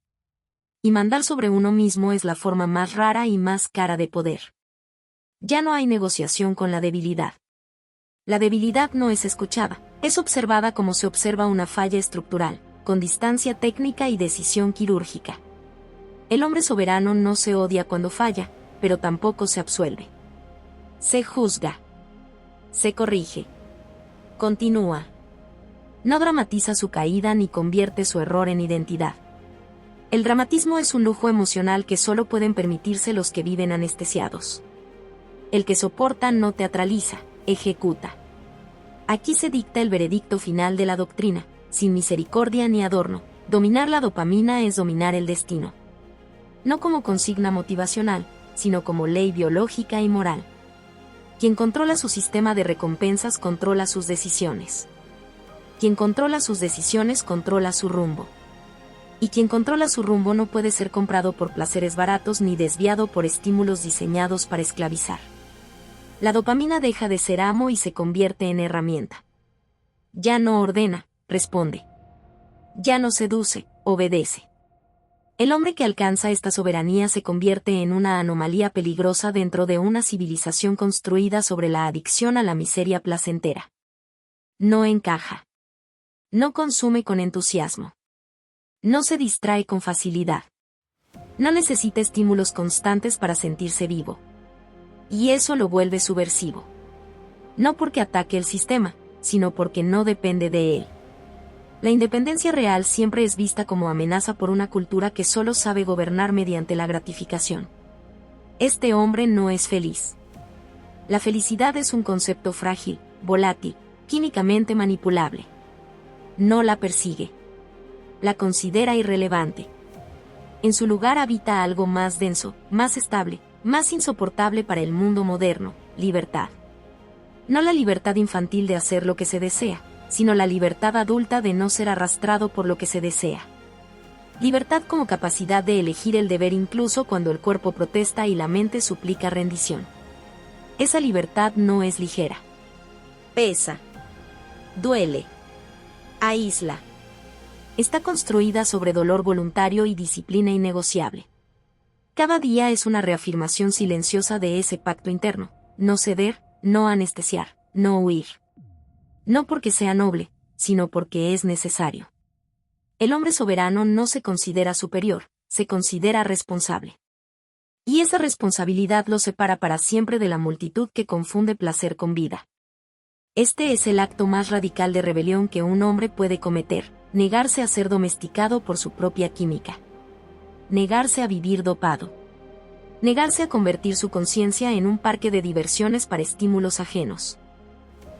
Y mandar sobre uno mismo es la forma más rara y más cara de poder. Ya no hay negociación con la debilidad. La debilidad no es escuchada, Es observada como se observa una falla estructural, con distancia técnica y decisión quirúrgica. El hombre soberano no se odia cuando falla, pero tampoco se absuelve. Se juzga. Se corrige. Continúa. No dramatiza su caída ni convierte su error en identidad. El dramatismo es un lujo emocional que solo pueden permitirse los que viven anestesiados. El que soporta no teatraliza, ejecuta. Aquí se dicta el veredicto final de la doctrina, sin misericordia ni adorno. Dominar la dopamina es dominar el destino. No como consigna motivacional, sino como ley biológica y moral. Quien controla su sistema de recompensas controla sus decisiones. Quien controla sus decisiones controla su rumbo. Y quien controla su rumbo no puede ser comprado por placeres baratos ni desviado por estímulos diseñados para esclavizar. La dopamina deja de ser amo y se convierte en herramienta. Ya no ordena, responde. Ya no seduce, obedece. El hombre que alcanza esta soberanía se convierte en una anomalía peligrosa dentro de una civilización construida sobre la adicción a la miseria placentera. No encaja. No consume con entusiasmo. No se distrae con facilidad. No necesita estímulos constantes para sentirse vivo. Y eso lo vuelve subversivo. No porque ataque el sistema, sino porque no depende de él. La independencia real siempre es vista como amenaza por una cultura que solo sabe gobernar mediante la gratificación. Este hombre no es feliz. La felicidad es un concepto frágil, volátil, químicamente manipulable. No la persigue. La considera irrelevante. En su lugar habita algo más denso, más estable, más insoportable para el mundo moderno: libertad. No la libertad infantil de hacer lo que se desea, sino la libertad adulta de no ser arrastrado por lo que se desea. Libertad como capacidad de elegir el deber incluso cuando el cuerpo protesta y la mente suplica rendición. Esa libertad no es ligera. Pesa. Duele. Aísla. Está construida sobre dolor voluntario y disciplina innegociable. Cada día es una reafirmación silenciosa de ese pacto interno: no ceder, no anestesiar, no huir. No porque sea noble, sino porque es necesario. El hombre soberano no se considera superior, se considera responsable. Y esa responsabilidad lo separa para siempre de la multitud que confunde placer con vida. Este es el acto más radical de rebelión que un hombre puede cometer: negarse a ser domesticado por su propia química. Negarse a vivir dopado. Negarse a convertir su conciencia en un parque de diversiones para estímulos ajenos.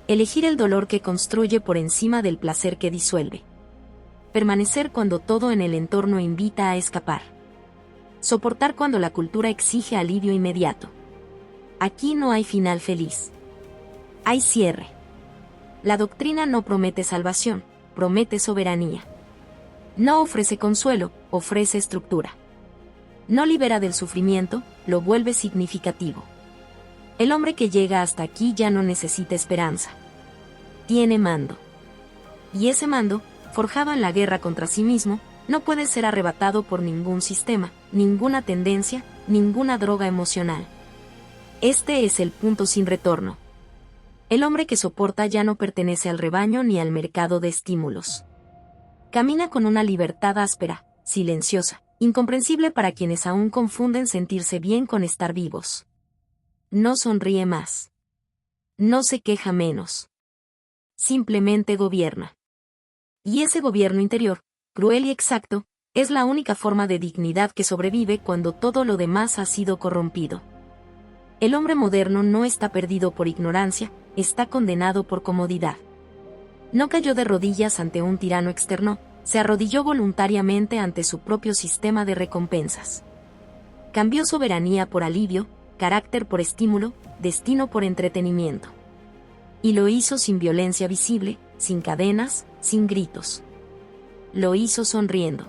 Elegir el dolor que construye por encima del placer que disuelve. Permanecer cuando todo en el entorno invita a escapar. Soportar cuando la cultura exige alivio inmediato. Aquí no hay final feliz. Hay cierre. La doctrina no promete salvación, promete soberanía. No ofrece consuelo, ofrece estructura. No libera del sufrimiento, lo vuelve significativo. El hombre que llega hasta aquí ya no necesita esperanza. Tiene mando. Y ese mando, forjado en la guerra contra sí mismo, no puede ser arrebatado por ningún sistema, ninguna tendencia, ninguna droga emocional. Este es el punto sin retorno. El hombre que soporta ya no pertenece al rebaño ni al mercado de estímulos. Camina con una libertad áspera, silenciosa, incomprensible para quienes aún confunden sentirse bien con estar vivos. No sonríe más. No se queja menos. Simplemente gobierna. Y ese gobierno interior, cruel y exacto, es la única forma de dignidad que sobrevive cuando todo lo demás ha sido corrompido. El hombre moderno no está perdido por ignorancia, está condenado por comodidad. No cayó de rodillas ante un tirano externo, se arrodilló voluntariamente ante su propio sistema de recompensas. Cambió soberanía por alivio, carácter por estímulo, destino por entretenimiento. Y lo hizo sin violencia visible, sin cadenas, sin gritos. Lo hizo sonriendo.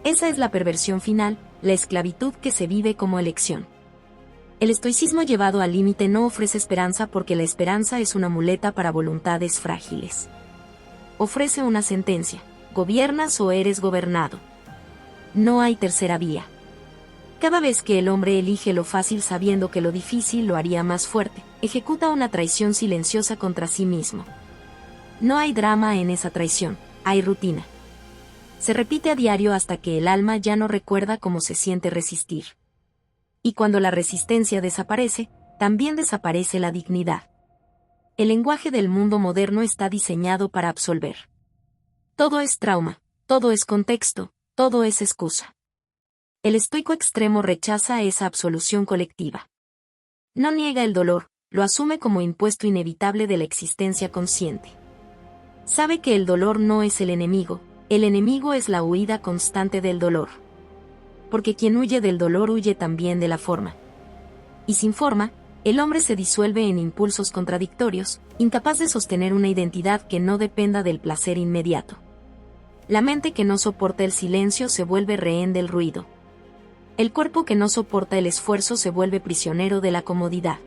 Esa es la perversión final, la esclavitud que se vive como elección. El estoicismo llevado al límite no ofrece esperanza porque la esperanza es una muleta para voluntades frágiles. Ofrece una sentencia: gobiernas o eres gobernado. No hay tercera vía. Cada vez que el hombre elige lo fácil sabiendo que lo difícil lo haría más fuerte, ejecuta una traición silenciosa contra sí mismo. No hay drama en esa traición, hay rutina. Se repite a diario hasta que el alma ya no recuerda cómo se siente resistir. Y cuando la resistencia desaparece, también desaparece la dignidad. El lenguaje del mundo moderno está diseñado para absolver. Todo es trauma, todo es contexto, todo es excusa. El estoico extremo rechaza esa absolución colectiva. No niega el dolor, lo asume como impuesto inevitable de la existencia consciente. Sabe que el dolor no es el enemigo es la huida constante del dolor. Porque quien huye del dolor huye también de la forma. Y sin forma, el hombre se disuelve en impulsos contradictorios, incapaz de sostener una identidad que no dependa del placer inmediato. La mente que no soporta el silencio se vuelve rehén del ruido. El cuerpo que no soporta el esfuerzo se vuelve prisionero de la comodidad.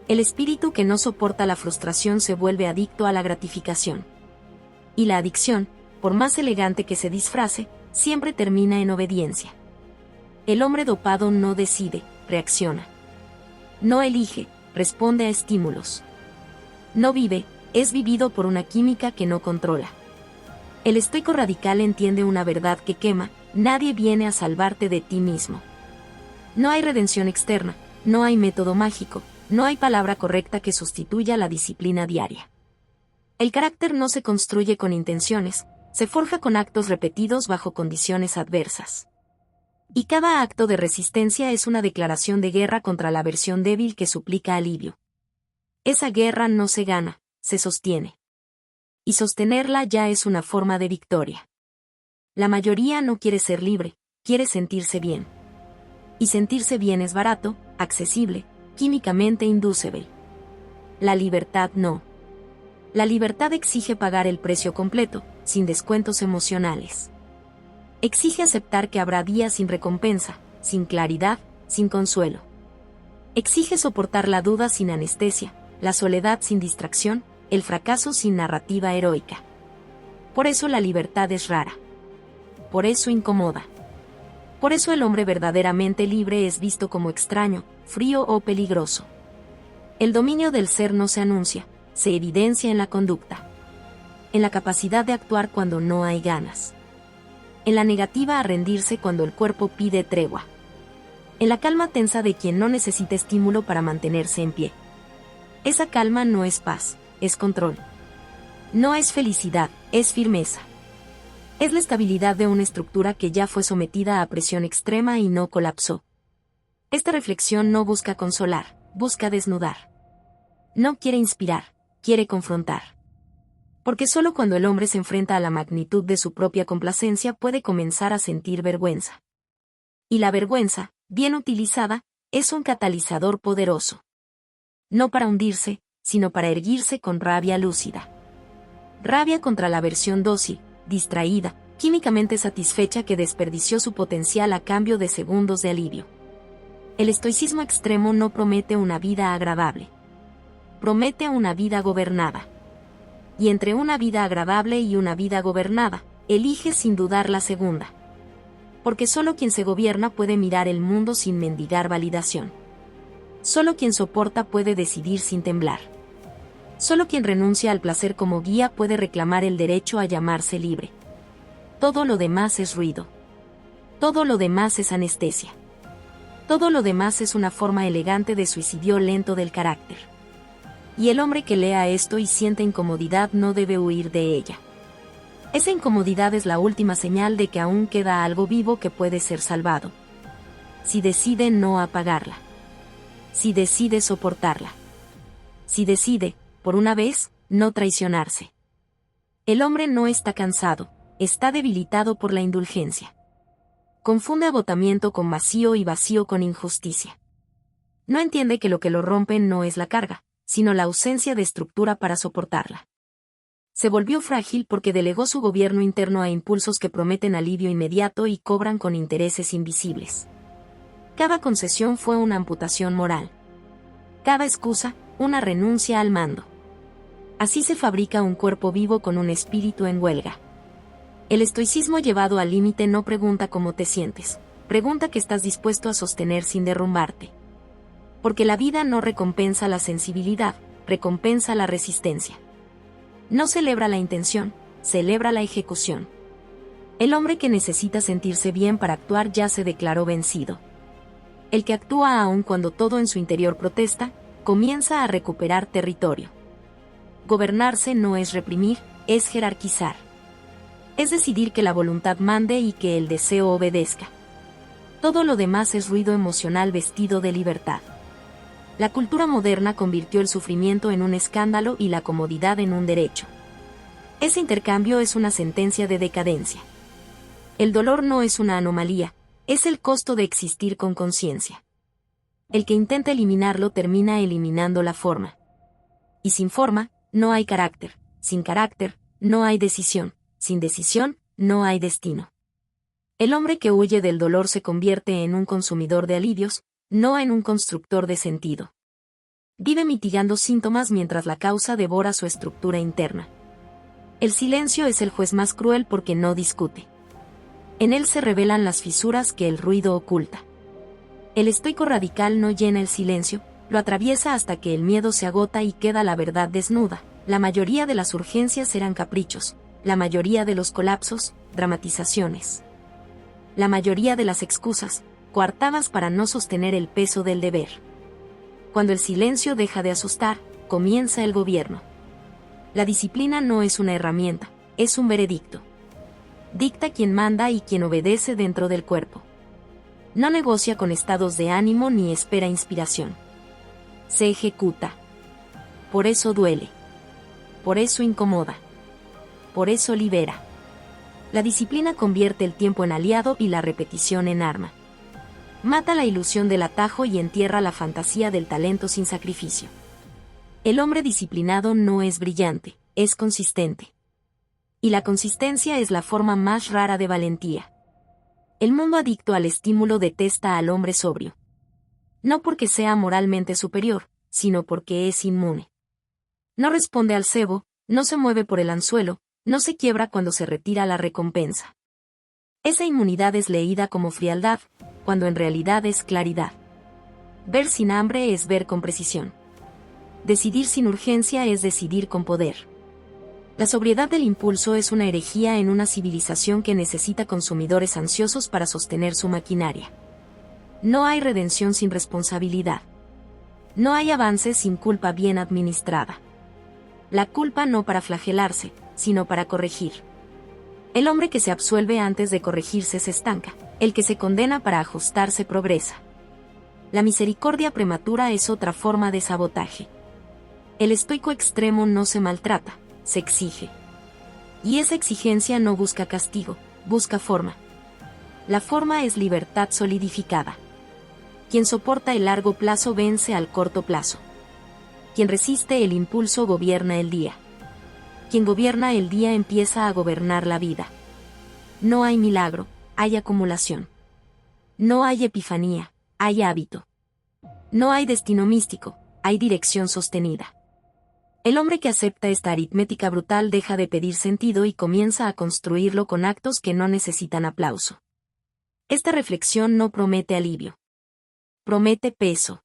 El espíritu que no soporta la frustración se vuelve adicto a la gratificación. Y la adicción, por más elegante que se disfrace, siempre termina en obediencia. El hombre dopado no decide, reacciona. No elige, responde a estímulos. No vive, es vivido por una química que no controla. El estoico radical entiende una verdad que quema: nadie viene a salvarte de ti mismo. No hay redención externa, no hay método mágico, no hay palabra correcta que sustituya la disciplina diaria. El carácter no se construye con intenciones, se forja con actos repetidos bajo condiciones adversas. Y cada acto de resistencia es una declaración de guerra contra la versión débil que suplica alivio. Esa guerra no se gana, se sostiene. Y sostenerla ya es una forma de victoria. La mayoría no quiere ser libre, quiere sentirse bien. Y sentirse bien es barato, accesible, químicamente inducible. La libertad no. La libertad exige pagar el precio completo, sin descuentos emocionales. Exige aceptar que habrá días sin recompensa, sin claridad, sin consuelo. Exige soportar la duda sin anestesia, la soledad sin distracción, el fracaso sin narrativa heroica. Por eso la libertad es rara. Por eso incomoda. Por eso el hombre verdaderamente libre es visto como extraño, frío o peligroso. El dominio del ser no se anuncia, se evidencia en la conducta. En la capacidad de actuar cuando no hay ganas. En la negativa a rendirse cuando el cuerpo pide tregua. En la calma tensa de quien no necesita estímulo para mantenerse en pie. Esa calma no es paz, es control. No es felicidad, es firmeza. Es la estabilidad de una estructura que ya fue sometida a presión extrema y no colapsó. Esta reflexión no busca consolar, busca desnudar. No quiere inspirar, quiere confrontar. Porque solo cuando el hombre se enfrenta a la magnitud de su propia complacencia puede comenzar a sentir vergüenza. Y la vergüenza, bien utilizada, es un catalizador poderoso. No para hundirse, sino para erguirse con rabia lúcida. Rabia contra la versión dócil, distraída, químicamente satisfecha que desperdició su potencial a cambio de segundos de alivio. El estoicismo extremo no promete una vida agradable. Promete una vida gobernada. Y entre una vida agradable y una vida gobernada, elige sin dudar la segunda. Porque solo quien se gobierna puede mirar el mundo sin mendigar validación. Solo quien soporta puede decidir sin temblar. Solo quien renuncia al placer como guía puede reclamar el derecho a llamarse libre. Todo lo demás es ruido. Todo lo demás es anestesia. Todo lo demás es una forma elegante de suicidio lento del carácter. Y el hombre que lea esto y siente incomodidad no debe huir de ella. Esa incomodidad es la última señal de que aún queda algo vivo que puede ser salvado. Si decide no apagarla. Si decide soportarla. Si decide, por una vez, no traicionarse. El hombre no está cansado, está debilitado por la indulgencia. Confunde agotamiento con vacío y vacío con injusticia. No entiende que lo que lo rompe no es la carga, sino la ausencia de estructura para soportarla. Se volvió frágil porque delegó su gobierno interno a impulsos que prometen alivio inmediato y cobran con intereses invisibles. Cada concesión fue una amputación moral. Cada excusa, una renuncia al mando. Así se fabrica un cuerpo vivo con un espíritu en huelga. El estoicismo llevado al límite no pregunta cómo te sientes, pregunta qué estás dispuesto a sostener sin derrumbarte. Porque la vida no recompensa la sensibilidad, recompensa la resistencia. No celebra la intención, celebra la ejecución. El hombre que necesita sentirse bien para actuar ya se declaró vencido. El que actúa aun cuando todo en su interior protesta, comienza a recuperar territorio. Gobernarse no es reprimir, es jerarquizar. Es decidir que la voluntad mande y que el deseo obedezca. Todo lo demás es ruido emocional vestido de libertad. La cultura moderna convirtió el sufrimiento en un escándalo y la comodidad en un derecho. Ese intercambio es una sentencia de decadencia. El dolor no es una anomalía, es el costo de existir con conciencia. El que intenta eliminarlo termina eliminando la forma. Y sin forma, no hay carácter. Sin carácter, no hay decisión. Sin decisión, no hay destino. El hombre que huye del dolor se convierte en un consumidor de alivios, no en un constructor de sentido. Vive mitigando síntomas mientras la causa devora su estructura interna. El silencio es el juez más cruel porque no discute. En él se revelan las fisuras que el ruido oculta. El estoico radical no llena el silencio, lo atraviesa hasta que el miedo se agota y queda la verdad desnuda. La mayoría de las urgencias eran caprichos, la mayoría de los colapsos, dramatizaciones. La mayoría de las excusas, coartadas para no sostener el peso del deber. Cuando el silencio deja de asustar, comienza el gobierno. La disciplina no es una herramienta, es un veredicto. Dicta quien manda y quien obedece dentro del cuerpo. No negocia con estados de ánimo ni espera inspiración. Se ejecuta. Por eso duele. Por eso incomoda. Por eso libera. La disciplina convierte el tiempo en aliado y la repetición en arma. Mata la ilusión del atajo y entierra la fantasía del talento sin sacrificio. El hombre disciplinado no es brillante, es consistente. Y la consistencia es la forma más rara de valentía. El mundo adicto al estímulo detesta al hombre sobrio. No porque sea moralmente superior, sino porque es inmune. No responde al cebo, no se mueve por el anzuelo, no se quiebra cuando se retira la recompensa. Esa inmunidad es leída como frialdad, cuando en realidad es claridad. Ver sin hambre es ver con precisión. Decidir sin urgencia es decidir con poder. La sobriedad del impulso es una herejía en una civilización que necesita consumidores ansiosos para sostener su maquinaria. No hay redención sin responsabilidad. No hay avance sin culpa bien administrada. La culpa no para flagelarse, sino para corregir. El hombre que se absuelve antes de corregirse se estanca, el que se condena para ajustarse progresa. La misericordia prematura es otra forma de sabotaje. El estoico extremo no se maltrata, se exige. Y esa exigencia no busca castigo, busca forma. La forma es libertad solidificada. Quien soporta el largo plazo vence al corto plazo. Quien resiste el impulso gobierna el día. Quien gobierna el día empieza a gobernar la vida. No hay milagro, hay acumulación. No hay epifanía, hay hábito. No hay destino místico, hay dirección sostenida. El hombre que acepta esta aritmética brutal deja de pedir sentido y comienza a construirlo con actos que no necesitan aplauso. Esta reflexión no promete alivio. Promete peso.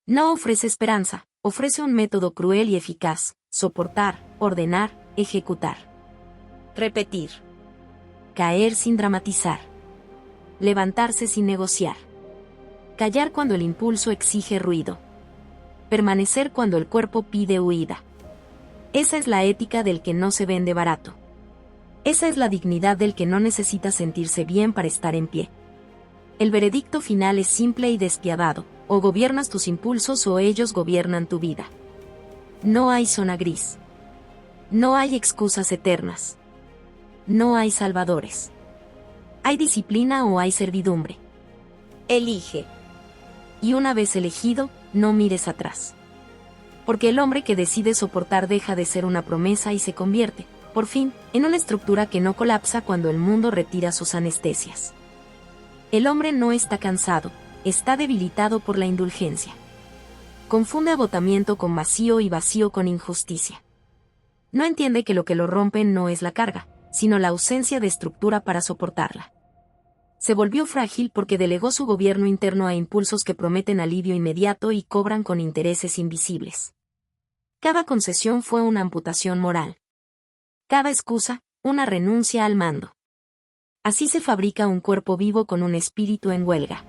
No ofrece esperanza, ofrece un método cruel y eficaz: soportar, ordenar, ejecutar. Repetir. Caer sin dramatizar. Levantarse sin negociar. Callar cuando el impulso exige ruido. Permanecer cuando el cuerpo pide huida. Esa es la ética del que no se vende barato. Esa es la dignidad del que no necesita sentirse bien para estar en pie. El veredicto final es simple y despiadado: o gobiernas tus impulsos o ellos gobiernan tu vida. No hay zona gris. No hay excusas eternas. No hay salvadores. Hay disciplina o hay servidumbre. Elige. Y una vez elegido, no mires atrás. Porque el hombre que decide soportar deja de ser una promesa y se convierte, por fin, en una estructura que no colapsa cuando el mundo retira sus anestesias. El hombre no está cansado, está debilitado por la indulgencia. Confunde agotamiento con vacío y vacío con injusticia. No entiende que lo que lo rompe no es la carga, sino la ausencia de estructura para soportarla. Se volvió frágil porque delegó su gobierno interno a impulsos que prometen alivio inmediato y cobran con intereses invisibles. Cada concesión fue una amputación moral. Cada excusa, una renuncia al mando. Así se fabrica un cuerpo vivo con un espíritu en huelga.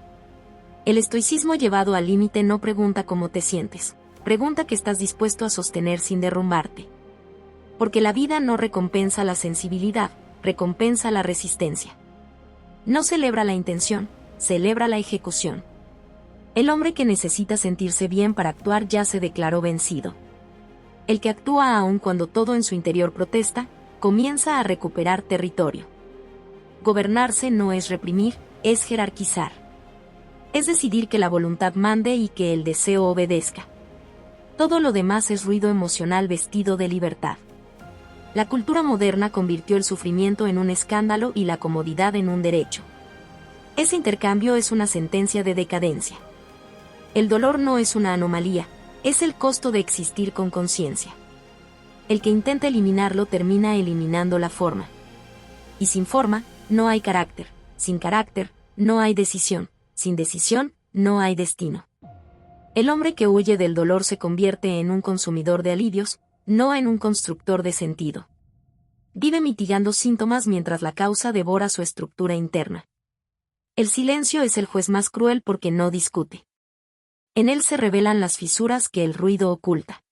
El estoicismo llevado al límite no pregunta cómo te sientes, pregunta qué estás dispuesto a sostener sin derrumbarte. Porque la vida no recompensa la sensibilidad, recompensa la resistencia. No celebra la intención, celebra la ejecución. El hombre que necesita sentirse bien para actuar ya se declaró vencido. El que actúa aun cuando todo en su interior protesta, comienza a recuperar territorio. Gobernarse no es reprimir, es jerarquizar. Es decidir que la voluntad mande y que el deseo obedezca. Todo lo demás es ruido emocional vestido de libertad. La cultura moderna convirtió el sufrimiento en un escándalo y la comodidad en un derecho. Ese intercambio es una sentencia de decadencia. El dolor no es una anomalía, es el costo de existir con conciencia. El que intenta eliminarlo termina eliminando la forma. Y sin forma, no hay carácter. Sin carácter, no hay decisión. Sin decisión, no hay destino. El hombre que huye del dolor se convierte en un consumidor de alivios, no en un constructor de sentido. Vive mitigando síntomas mientras la causa devora su estructura interna. El silencio es el juez más cruel porque no discute. En él se revelan las fisuras que el ruido oculta.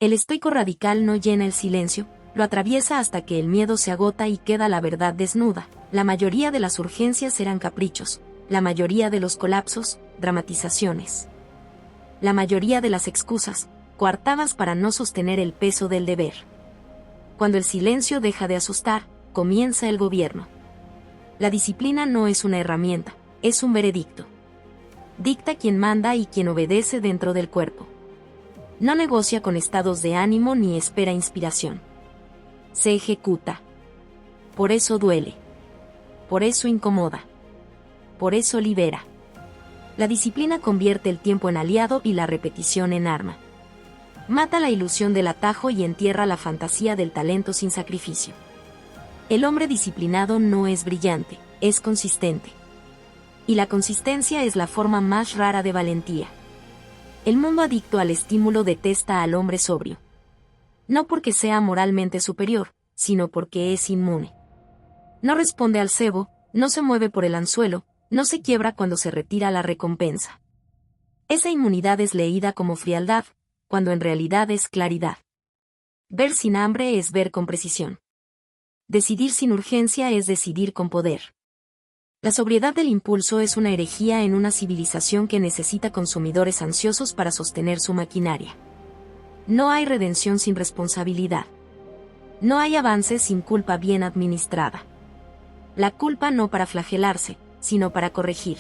El estoico radical no llena el silencio, lo atraviesa hasta que el miedo se agota y queda la verdad desnuda. La mayoría de las urgencias eran caprichos, la mayoría de los colapsos, dramatizaciones. La mayoría de las excusas, coartadas para no sostener el peso del deber. Cuando el silencio deja de asustar, comienza el gobierno. La disciplina no es una herramienta, es un veredicto. Dicta quien manda y quien obedece dentro del cuerpo. No negocia con estados de ánimo ni espera inspiración. Se ejecuta. Por eso duele. Por eso incomoda. Por eso libera. La disciplina convierte el tiempo en aliado y la repetición en arma. Mata la ilusión del atajo y entierra la fantasía del talento sin sacrificio. El hombre disciplinado no es brillante, es consistente. Y la consistencia es la forma más rara de valentía. El mundo adicto al estímulo detesta al hombre sobrio. No porque sea moralmente superior, sino porque es inmune. No responde al cebo, no se mueve por el anzuelo, no se quiebra cuando se retira la recompensa. Esa inmunidad es leída como frialdad, cuando en realidad es claridad. Ver sin hambre es ver con precisión. Decidir sin urgencia es decidir con poder. La sobriedad del impulso es una herejía en una civilización que necesita consumidores ansiosos para sostener su maquinaria. No hay redención sin responsabilidad. No hay avance sin culpa bien administrada. La culpa no para flagelarse, sino para corregir.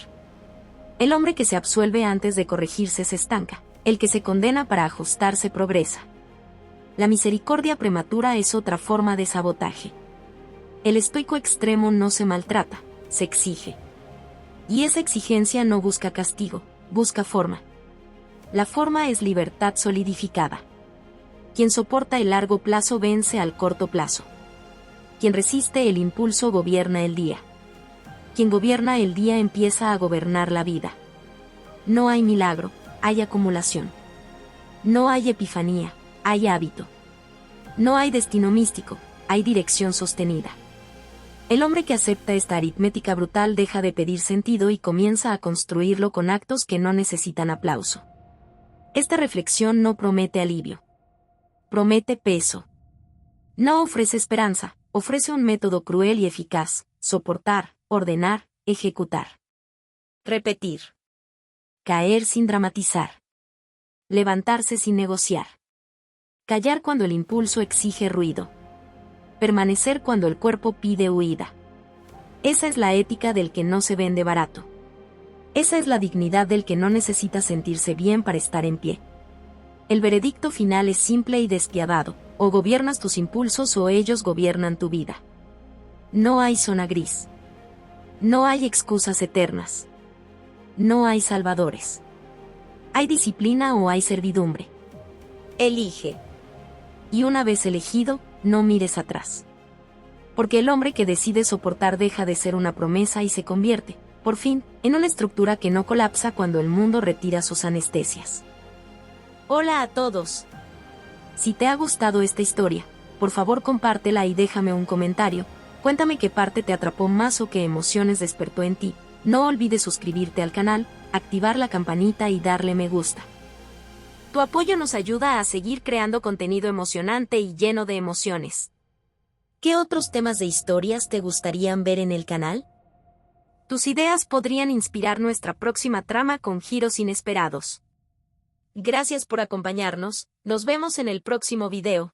El hombre que se absuelve antes de corregirse se estanca, el que se condena para ajustarse progresa. La misericordia prematura es otra forma de sabotaje. El estoico extremo no se maltrata, se exige. Y esa exigencia no busca castigo, busca forma. La forma es libertad solidificada. Quien soporta el largo plazo vence al corto plazo. Quien resiste el impulso gobierna el día. Quien gobierna el día empieza a gobernar la vida. No hay milagro, hay acumulación. No hay epifanía, hay hábito. No hay destino místico, hay dirección sostenida. El hombre que acepta esta aritmética brutal deja de pedir sentido y comienza a construirlo con actos que no necesitan aplauso. Esta reflexión no promete alivio. Promete peso. No ofrece esperanza, ofrece un método cruel y eficaz: soportar, ordenar, ejecutar. Repetir. Caer sin dramatizar. Levantarse sin negociar. Callar cuando el impulso exige ruido. Permanecer cuando el cuerpo pide huida. Esa es la ética del que no se vende barato. Esa es la dignidad del que no necesita sentirse bien para estar en pie. El veredicto final es simple y despiadado: o gobiernas tus impulsos o ellos gobiernan tu vida. No hay zona gris. No hay excusas eternas. No hay salvadores. Hay disciplina o hay servidumbre. Elige. Y una vez elegido, no mires atrás. Porque el hombre que decide soportar deja de ser una promesa y se convierte, por fin, en una estructura que no colapsa cuando el mundo retira sus anestesias. Hola a todos. Si te ha gustado esta historia, por favor compártela y déjame un comentario. Cuéntame qué parte te atrapó más o qué emociones despertó en ti. No olvides suscribirte al canal, activar la campanita y darle me gusta. Tu apoyo nos ayuda a seguir creando contenido emocionante y lleno de emociones. ¿Qué otros temas de historias te gustarían ver en el canal? Tus ideas podrían inspirar nuestra próxima trama con giros inesperados. Gracias por acompañarnos, nos vemos en el próximo video.